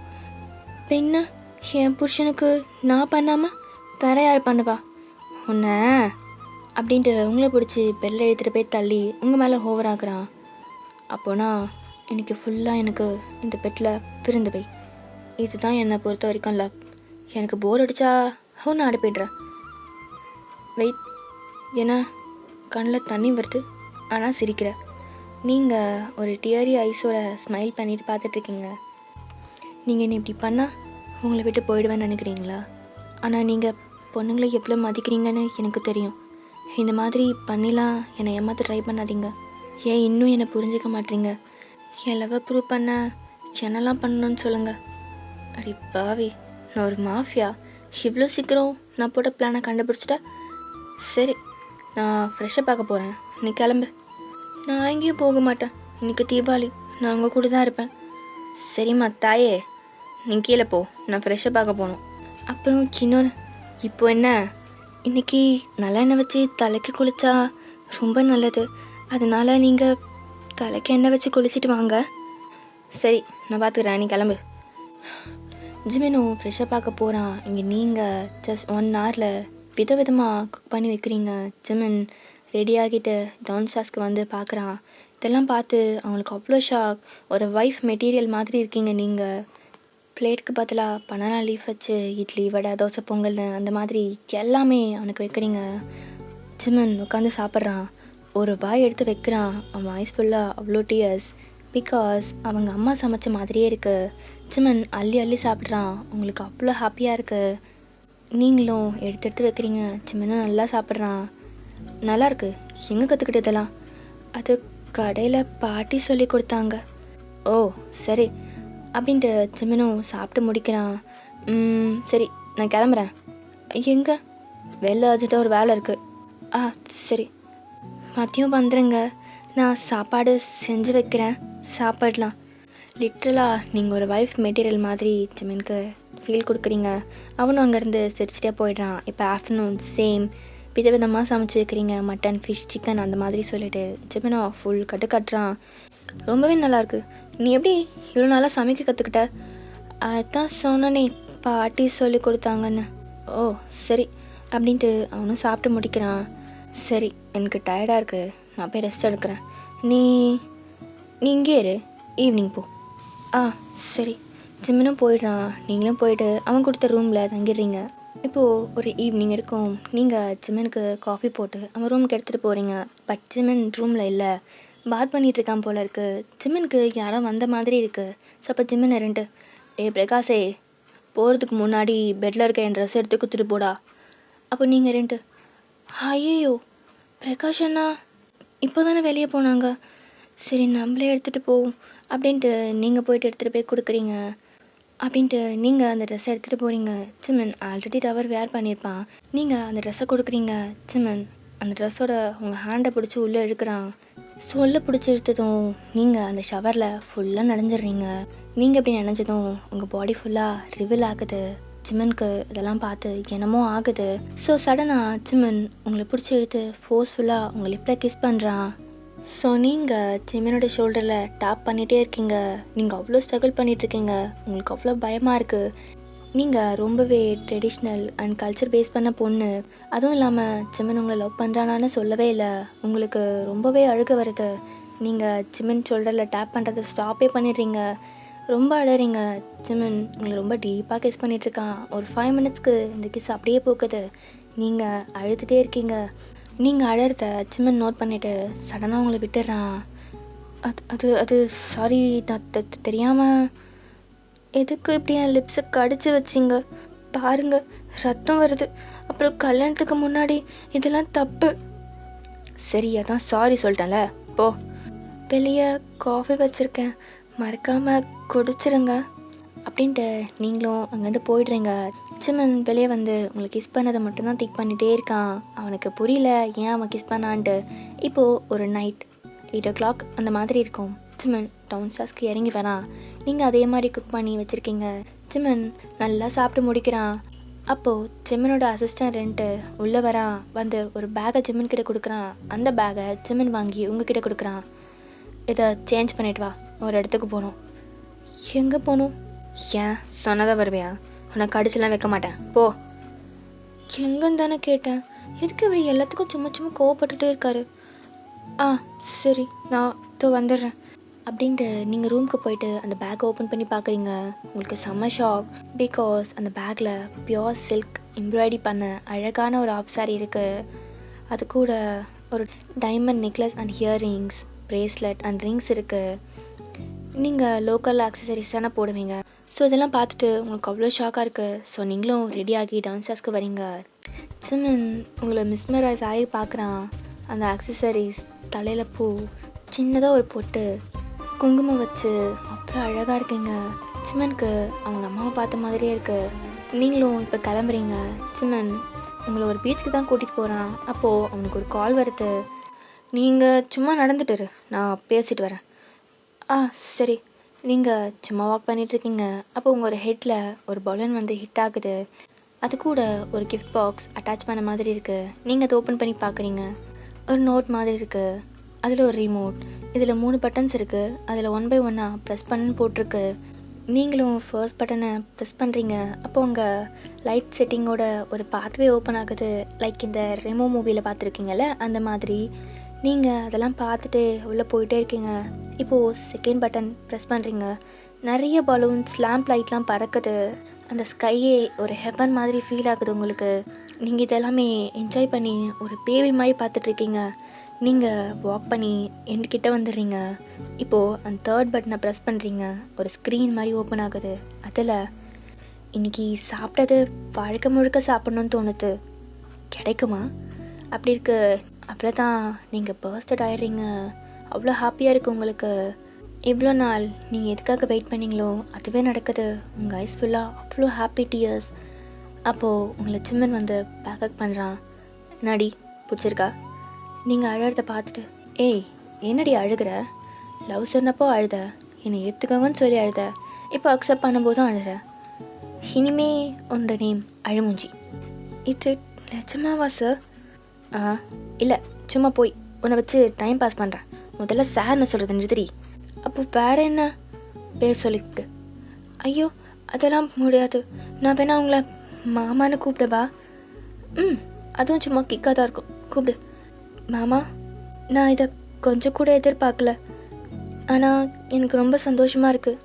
பின்ன என் புருஷனுக்கு நான் பண்ணாமல் வேற யார் பண்ணுவா? உன்னை அப்படின்ட்டு உங்களை பிடிச்சி பெல்ல எடுத்துகிட்டு போய் தள்ளி உங்கள் மேலே ஓவர் ஆகுறான். அப்போனா இன்னைக்கு ஃபுல்லாக எனக்கு இந்த பெட்டில் பிரிந்து போய், இதுதான் என்னை பொறுத்த வரைக்கும் லவ். எனக்கு போர் அடித்தா ஒன்று ஆடிப்பிடுறேன். வெயிட், ஏன்னா கண்ணில் தண்ணி வருது, ஆனால் சிரிக்கிற. நீங்கள் ஒரு டியரி ஐஸோட ஸ்மைல் பண்ணிட்டு பார்த்துட்ருக்கீங்க. நீங்கள் என்ன இப்படி பண்ணால் உங்களை விட்டு போயிடுவேன்னு நினைக்கிறீங்களா? ஆனால் நீங்கள் பொண்ணுங்களை எவ்வளோ மதிக்கிறீங்கன்னு எனக்கு தெரியும். இந்த மாதிரி பண்ணிலாம் என்னை ஏமாற்ற ட்ரை பண்ணாதீங்க. ஏன் இன்னும் என்னை புரிஞ்சிக்க மாட்டீங்க? என் லவ்வை ப்ரூவ் பண்ண என்னெல்லாம் பண்ணணும்னு சொல்லுங்கள். அடி பாவி, நான் ஒரு மாஃபியா? இவ்வளோ சீக்கிரம் நான் போட்ட பிளானை கண்டுபிடிச்சிட்டேன். சரி, நான் ஃப்ரெஷ்ஷாக பார்க்க போகிறேன், நீ கிளம்பு. நான் எங்கேயும் போக மாட்டேன், இன்னைக்கு தீபாவளி, நான் உங்கள் கூட தான் இருப்பேன். சரிம்மா தாயே, நீ கீழே போ, நான் ஃப்ரெஷ்ஷாக பார்க்க போகணும். அப்புறம் இன்னொன்று, இப்போ என்ன, இன்னைக்கு நல்லெண்ணெய் வச்சு தலைக்கு குளிச்சா ரொம்ப நல்லது. அதனால நீங்கள் தலைக்கு எண்ணெய் வச்சு குளிச்சுட்டு வாங்க. சரி, நான் பார்த்துக்கிறேன், நீ கிளம்பு. ஜிமினும் ஃப்ரெஷ்ஷாக பார்க்க போகிறான். இங்கே நீங்கள் ஜஸ்ட் 1 hourல விதவிதமாக குக் பண்ணி வைக்கிறீங்க. ஜிமின் ரெடி ஆகிட்டு டவுன்ஸ்டார்ஸ்க்கு வந்து பார்க்குறான். இதெல்லாம் பார்த்து அவங்களுக்கு அவ்வளோ ஷாக். ஒரு வைஃப் மெட்டீரியல் மாதிரி இருக்கீங்க நீங்கள். பிளேட்டுக்கு பதிலாக பனானா லீஃப் வச்சு இட்லி, வடை, தோசை, பொங்கல்னு அந்த மாதிரி எல்லாமே அவனுக்கு வைக்கிறீங்க. ஜிமின் உட்காந்து சாப்பிட்றான். ஒரு வாய் எடுத்து வைக்கிறான். அவன் வாய்ஸ் ஃபுல்லாக அவ்வளோ டியர்ஸ். பிகாஸ் அவங்க அம்மா சமைச்ச மாதிரியே இருக்குது. ஜிமின் அள்ளி அள்ளி சாப்பிட்றான். உங்களுக்கு அவ்வளோ ஹாப்பியாக இருக்குது. நீங்களும் எடுத்து எடுத்து வைக்கிறீங்க. ஜிமினும் நல்லா சாப்பிட்றான். நல்லா இருக்கு. எங்கே கற்றுக்கிட்டதெல்லாம்? அது கடையில் பாட்டி சொல்லி கொடுத்தாங்க. ஓ சரி, அப்படின்ட்டு ஜிமினும் சாப்பிட்டு முடிக்கிறான். சரி, நான் கிளம்புறேன். எங்கே? வெளில அர்ஜென்ட்டாக ஒரு வேலை இருக்குது. ஆ சரி, மதியம் வந்துடுங்க, நான் சாப்பாடு செஞ்சு வைக்கிறேன், சாப்பிடலாம். லிட்ரலாக நீங்கள் ஒரு வைஃப் மெட்டீரியல் மாதிரி ஜிமினுக்கு ஃபீல் கொடுக்குறீங்க. அவனும் அங்கேருந்து சிரிச்சிட்டே போயிடுறான். இப்போ ஆஃப்டர்நூன் சேம் விதவிதமாக சமைச்சு வைக்கிறீங்க. மட்டன், ஃபிஷ், சிக்கன் அந்த மாதிரி சொல்லிட்டு ஜிமினோ ஃபுல் கட்டுறான். ரொம்பவே நல்லாயிருக்கு. நீ எப்படி இவ்வளோ நாளாக சமைக்க கற்றுக்கிட்ட? அதான் சொன்னனே, பாட்டி சொல்லி கொடுத்தாங்கன்னு. ஓ சரி, அப்படின்ட்டு அவனும் சாப்பிட்டு முடிக்கிறான். சரி, எனக்கு டயர்டாக இருக்குது, நான் போய் ரெஸ்ட் எடுக்கிறேன். நீ இங்கே இரு, ஈவினிங் போ. ஆ சரி. ஜிமினும் போயிடுறான். நீங்களும் போயிட்டு அவன் கொடுத்த ரூமில் தங்கிடுறீங்க. இப்போது ஒரு ஈவினிங் இருக்கும். நீங்கள் ஜிமினுக்கு காஃபி போட்டு அவன் ரூமுக்கு எடுத்துகிட்டு போகிறீங்க. பட் ஜிமின் ரூமில் இல்லை, பாத் பண்ணிகிட்டு இருக்கான் போல இருக்குது. ஜிமினுக்கு யாரோ வந்த மாதிரி இருக்குது. ஸோ அப்போ ஜிமின் இருந்துட்டு, பிரகாஷே, போகிறதுக்கு முன்னாடி பெட்டில் இருக்க என் ட்ரெஸ் எடுத்து குத்துட்டு போடா. அப்போ நீங்கள் இருந்துட்டு, ஐயோ பிரகாஷ் அண்ணா இப்போ தானே வெளியே போனாங்க, சரி நம்மளே எடுத்துகிட்டு போவோம் அப்படின்ட்டு நீங்கள் போயிட்டு எடுத்துகிட்டு போய் கொடுக்குறீங்க. அப்படின்ட்டு நீங்கள் அந்த ட்ரெஸ்ஸை எடுத்துகிட்டு போகிறீங்க. ஜிமின் ஆல்ரெடி டவர் வேர் பண்ணியிருப்பான். நீங்கள் அந்த ட்ரெஸ்ஸை கொடுக்குறீங்க. ஜிமின் அந்த ட்ரெஸ்ஸோட உங்கள் ஹேண்டை பிடிச்சி உள்ளே இழுக்கிறான். சொல்ல பிடிச்சி எடுத்ததும் நீங்கள் அந்த ஷவரில் ஃபுல்லாக நனைஞ்சிடுறீங்க. நீங்கள் எப்படி நனைஞ்சதும் உங்கள் பாடி ஃபுல்லாக ரிவில் ஆகுது. ஜிமினுக்கு இதெல்லாம் பார்த்து என்னமோ ஆகுது. ஸோ சடனாக ஜிமின் உங்களை பிடிச்சி எடுத்து ஃபோர்ஸ்ஃபுல்லாக உங்கள் லிப்பில் கிஸ் பண்ணுறான். ஸோ நீங்கள் ஜிமினோட ஷோல்டரில் டேப் பண்ணிகிட்டே இருக்கீங்க. நீங்கள் அவ்வளோ ஸ்ட்ரகிள் பண்ணிகிட்ருக்கீங்க. உங்களுக்கு அவ்வளோ பயமாக இருக்குது. நீங்கள் ரொம்பவே ட்ரெடிஷ்னல் அண்ட் கல்ச்சர் பேஸ் பண்ண பொண்ணு. அதுவும் இல்லாமல் ஜிமின் உங்களை லவ் பண்ணுறானான்னு சொல்லவே இல்லை. உங்களுக்கு ரொம்பவே அழுக வருது. நீங்கள் ஜிமின் ஷோல்டரில் டேப் பண்ணுறதை ஸ்டாப்பே பண்ணிடுறீங்க. ரொம்ப அழறீங்க. ஜிமின் உங்களை ரொம்ப டீப்பாக கிஸ் பண்ணிகிட்ருக்கான். ஒரு 5 minutesக்கு இந்த கிஸ் அப்படியே போக்குது. நீங்கள் அழுதுகிட்டே இருக்கீங்க. நீங்கள் அழறத ஜிமின் நோட் பண்ணிவிட்டு சடனாக உங்களை விட்டுடுறான். அது சாரி, நான் தெரியாமல். எதுக்கு இப்படி என் லிப்ஸை கடிச்சு வச்சிங்க? பாருங்க, ரத்தம் வருது. அப்புறம் கல்யாணத்துக்கு முன்னாடி இதெல்லாம் தப்பு. சரி, அதான் சாரி சொல்லிட்டேன்ல, போ. வெளியே காஃபி வச்சுருக்கேன், மறக்காமல் குடிச்சிருங்க அப்படின்ட்டு நீங்களும் அங்கேருந்து போயிடுறீங்க. சிமன் வெளியே வந்து உங்களுக்கு கிஸ் பண்ணதை மட்டும்தான் திங்க் பண்ணிகிட்டே இருக்கான். அவனுக்கு புரியல ஏன் அவன் கிஸ் பண்ணான்ட்டு. இப்போது ஒரு நைட் 8 o'clock அந்த மாதிரி இருக்கும். சிமன் டவுன் ஸ்டாஸ்க்கு இறங்கி வரான். நீங்கள் அதே மாதிரி குக் பண்ணி வச்சுருக்கீங்க. சிமன் நல்லா சாப்பிட்டு முடிக்கிறான். அப்போது சிமனோட அசிஸ்டன்ட் உள்ளே வரான். வந்து ஒரு பேக்கை சிமன் கிட்ட கொடுக்குறான். அந்த பேக்கை சிமன் வாங்கி உங்ககிட்ட கொடுக்குறான். இதை சேஞ்ச் பண்ணிட்டு வா, ஒரு இடத்துக்கு போகணும். எங்கே போகணும்? ஏன் சொன்னதான் வருவியா? உனக்கு அடிச்செல்லாம் வைக்க மாட்டேன், போ. எங்கன்னு தானே கேட்டேன். எதுக்கு இவர் எல்லாத்துக்கும் சும்மா சும்மா கோவப்பட்டுட்டே இருக்காரு? சரி, நான் வந்துடுறேன் அப்படின்ட்டு நீங்கள் ரூமுக்கு போயிட்டு அந்த பேக்கை ஓப்பன் பண்ணி பார்க்குறீங்க. உங்களுக்கு செம்ம ஷாக். பிகாஸ் அந்த பேக்கில் பியோர் சில்க் எம்ப்ராய்டரி பண்ண அழகான ஒரு ஆப் சாரி இருக்குது. அது கூட ஒரு diamond necklace and earrings, bracelet and rings இருக்குது. நீங்கள் லோக்கல் ஆக்சசரிஸ் தானே போடுவீங்க. ஸோ இதெல்லாம் பார்த்துட்டு உங்களுக்கு அவ்வளோ ஷாக்காக இருக்குது. ஸோ நீங்களும் ரெடி ஆகி டான்ஸ் கிளாஸ்க்கு வரீங்க. சிமன் உங்களை மிஸ்மரைஸ் ஆகி பார்க்குறான். அந்த ஆக்சசரிஸ், தலையில் பூ, சின்னதாக ஒரு பொட்டு, குங்குமம் வச்சு அவ்வளோ அழகாக இருக்கீங்க. சிமனுக்கு அவங்க அம்மாவை பார்த்த மாதிரியே இருக்குது. நீங்களும் இப்போ கிளம்புறீங்க. சிமன் உங்களை ஒரு பீச்சுக்கு தான் கூட்டிகிட்டு போகிறான். அப்போது அவனுக்கு ஒரு கால் வருது. நீங்கள் சும்மா நடந்துட்டு நான் பேசிட்டு வரேன். சரி. நீங்கள் சும்மா வாக் பண்ணிகிட்ருக்கீங்க. அப்போ உங்கள் ஒரு ஹெட்டில் ஒரு பலூன் வந்து ஹிட் ஆகுது. அது கூட ஒரு கிஃப்ட் பாக்ஸ் அட்டாச் பண்ண மாதிரி இருக்குது. நீங்கள் அதை ஓப்பன் பண்ணி பார்க்குறீங்க. ஒரு நோட் மாதிரி இருக்குது. அதில் ஒரு ரிமோட். இதில் 3 பட்டன்ஸ் இருக்குது. அதில் 1 by 1 ப்ரெஸ் பண்ணுன்னு போட்டிருக்கு. நீங்களும் ஃபர்ஸ்ட் பட்டனை ப்ரெஸ் பண்ணுறீங்க. அப்போ உங்கள் லைட் செட்டிங்கோட ஒரு பாத்வே ஓப்பன் ஆகுது. லைக் இந்த ரெமோ மூவியில் பார்த்துருக்கீங்கல்ல, அந்த மாதிரி. நீங்கள் அதெல்லாம் பார்த்துட்டு உள்ளே போயிட்டே இருக்கீங்க. இப்போது செகண்ட் பட்டன் ப்ரெஸ் பண்ணுறீங்க. நிறைய பலூன்ஸ், லேம்ப் லைட்லாம் பறக்குது. அந்த ஸ்கையே ஒரு ஹெவன் மாதிரி ஃபீல் ஆகுது உங்களுக்கு. நீங்கள் இதெல்லாமே என்ஜாய் பண்ணி ஒரு பேபி மாதிரி பார்த்துட்ருக்கீங்க. நீங்கள் வாக் பண்ணி என்கிட்ட வந்துடுறீங்க. இப்போது அந்த தேர்ட் பட்டனை ப்ரெஸ் பண்ணுறீங்க. ஒரு ஸ்க்ரீன் மாதிரி ஓப்பன் ஆகுது. அதில் இன்னைக்கு சாப்பிட்டது வாழ்க்கை முழுக்க சாப்பிட்ணுன்னு தோணுது, கிடைக்குமா அப்படி இருக்கு. அவ்வளோதான், நீங்கள் பர்ஸ்டட் ஆயிடுறீங்க. அவ்வளோ ஹாப்பியாக இருக்குது உங்களுக்கு. இவ்வளோ நாள் நீங்கள் எதுக்காக வெயிட் பண்ணீங்களோ அதுவே நடக்குது. உங்கள் ஐஸ் ஃபுல்லாக அவ்வளோ ஹாப்பி டியர்ஸ். அப்போது உங்களை சிம்மன் வந்து பேக்கப் பண்ணுறான். என்னடி பிடிச்சிருக்கா? நீங்கள் அழகிறத பார்த்துட்டு, ஏய் என்னடி அழுகிற? லவ் சொன்னப்போ அழுத, என்னை ஏற்றுக்கோங்கன்னு சொல்லி அழுத, இப்போ அக்செப்ட் பண்ணும்போதும் அழுத. இனிமே உன்னோட நேம் அழுமூஞ்சி. இது நிஜமாவா சார்? இல்லை, சும்மா போய் உன்னை வச்சு டைம் பாஸ் பண்ணுறேன். முதல்ல சார்னு சொல்கிறது நிறுத்தி. அப்போ வேற என்ன பேர் சொல்லிக்கிட்டு? ஐயோ அதெல்லாம் முடியாது. நான் வேணா உங்களை மாமான்னு கூப்பிடவா? அதுவும் சும்மா கிக்காக தான் இருக்கும், கூப்பிடு. மாமா, நான் இதை கொஞ்சம் கூட எதிர்பார்க்கல. ஆனால் எனக்கு ரொம்ப சந்தோஷமாக இருக்குது.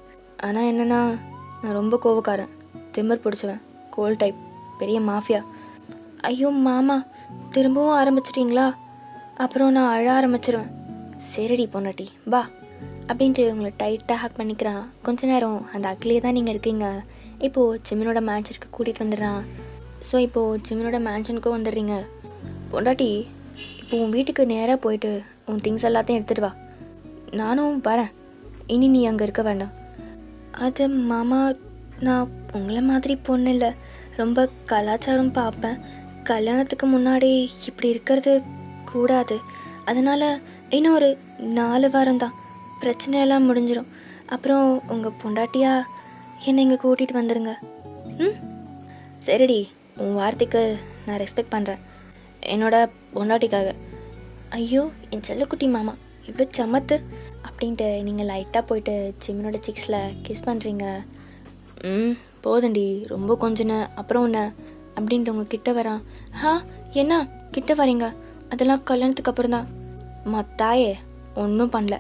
ஆனால் என்னென்னா, நான் ரொம்ப கோவக்காரன், திமிர் பிடிச்சவன், கோல் டைப், பெரிய மாஃபியா. ஐயோ மாமா, திரும்பவும் ஆரம்பிச்சிட்டிங்களா? அப்புறம் நான் அழ ஆரம்பிச்சிருவேன். சரிடி பொண்டாட்டி, வா அப்படின்ட்டு உங்களை டைட்டாக ஹேக் பண்ணிக்கிறான். கொஞ்ச நேரம் அந்த அக்கிலே தான் நீங்கள் இருக்கீங்க. இப்போது ஜிமினோட மேன்ஷனுக்கு கூட்டிகிட்டு வந்துடுறான். ஸோ இப்போது ஜிமினோட மேன்ஷனுக்கும் வந்துடுறீங்க. பொண்டாட்டி, இப்போ உன் வீட்டுக்கு நேராக போயிட்டு உன் திங்ஸ் எல்லாத்தையும் எடுத்துகிட்டு வா. நானும் வரேன். இனி நீ அங்கே இருக்க வேண்டாம். அது மாமா, நான் உங்களை மாதிரி பொண்ணு இல்லை. ரொம்ப கலாச்சாரம் பார்ப்பேன். கல்யாணத்துக்கு முன்னாடி இப்படி இருக்கிறது கூடாது. அதனால் இன்னும் ஒரு 4 வாரம் தான், பிரச்சனையெல்லாம் முடிஞ்சிடும். அப்புறம் உங்கள் பொண்டாட்டியா என்னை இங்கே கூட்டிகிட்டு வந்துடுங்க. சரிடி, உன் வார்த்தைக்கு நான் ரெஸ்பெக்ட் பண்ணுறேன், என்னோட பொண்டாட்டிக்காக. ஐயோ என் செல்லக்குட்டி மாமா இவ்வளோ சமத்து அப்படின்ட்டு நீங்கள் லைட்டாக போயிட்டு ஜிமினோட சிக்ஸில் கிஸ் பண்ணுறீங்க. போதண்டி, ரொம்ப கொஞ்சன்னு அப்புறம் ஒன்று அப்படின்ட்டு உங்கள் கிட்ட வரான். என்ன கிட்ட வரீங்க? அதெல்லாம் கல்யாணத்துக்கு அப்புறம் தான். மத்தாயே ஒன்றும் பண்ணல,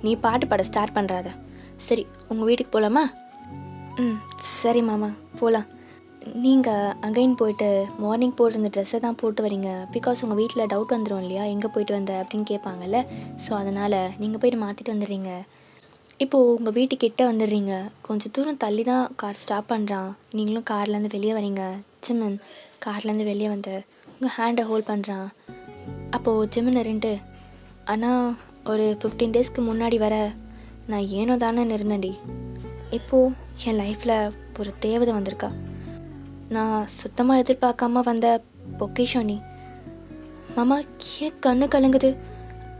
நீ பாட்டு பாட ஸ்டார்ட் பண்ணுறாத. சரி, உங்கள் வீட்டுக்கு போகலாமா? சரி மாமா, போகலாம். நீங்கள் அகைன் போயிட்டு மார்னிங் போட்டிருந்த ட்ரெஸ்ஸை தான் போட்டு வரீங்க. பிகாஸ் உங்கள் வீட்டில் டவுட் வந்துடும் இல்லையா, எங்கே போயிட்டு வந்த அப்படின்னு கேட்பாங்கல்ல. ஸோ அதனால் நீங்கள் போயிட்டு மாற்றிட்டு வந்துடுறீங்க. இப்போது உங்கள் வீட்டுக்கிட்ட வந்துடுறீங்க. கொஞ்சம் தூரம் தள்ளி தான் கார் ஸ்டாப் பண்ணுறான். நீங்களும் கார்லேருந்து வெளியே வரீங்க. ஜிமன் கார்லேருந்து வெளியே வந்து உங்கள் ஹேண்டை ஹோல்ட் பண்ணுறான். அப்போது ஜிமன் இருந்துட்டு, ஆனால் ஒரு 15 டேஸ்க்கு முன்னாடி வர நான் ஏனோ தானே இருந்தேன்டி. இப்போது என் லைஃப்பில் ஒரு தேவதை வந்திருக்கா. நான் சுத்தமாக எதிர்பார்க்காம வந்த பொக்கிஷம் நீ. மாமா ஏன் கண்ணு கலங்குது?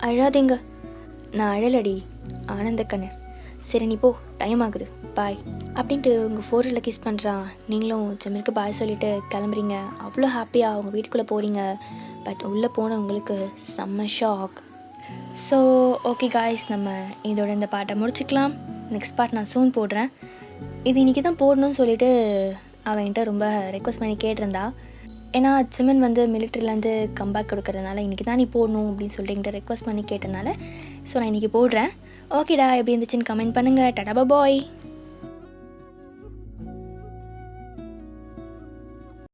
அழாதீங்க. நான் அழலடி, ஆனந்த கண்ணர். சரி நீ போ, டைம் ஆகுது, பாய் அப்படின்ட்டு உங்கள் ஃபோரில் கிஸ் பண்ணுறா. நீங்களும் ஜிம்மிற்கு பாய் சொல்லிட்டு கிளம்புறீங்க. அவ்வளோ ஹாப்பியாக அவங்க வீட்டுக்குள்ளே போகிறீங்க. பட் உள்ளே போன உங்களுக்கு செம்ம ஷாக். ஸோ ஓகே காய்ஸ், நம்ம இதோட இந்த பாட்டை முடிச்சுக்கலாம். நெக்ஸ்ட் பார்ட் நான் சூன் போடுறேன். இது இன்றைக்கி தான் போடணும்னு சொல்லிட்டு அவன்கிட்ட ரொம்ப ரெக்வஸ்ட் பண்ணி கேட்டிருந்தா. ஏன்னா ஜிமன் வந்து மிலிட்ரிலேருந்து கம்பேக் கொடுக்கறதுனால இன்றைக்கி தான் நீ போடணும் அப்படின்னு சொல்லிட்டு என்கிட்ட ரெக்வஸ்ட் பண்ணி கேட்டனால ஸோ நான் இன்றைக்கி போடுறேன். ஓகேடா, எப்படி இருந்துச்சுன்னு கமெண்ட் பண்ணுங்கள். டடா பாய்.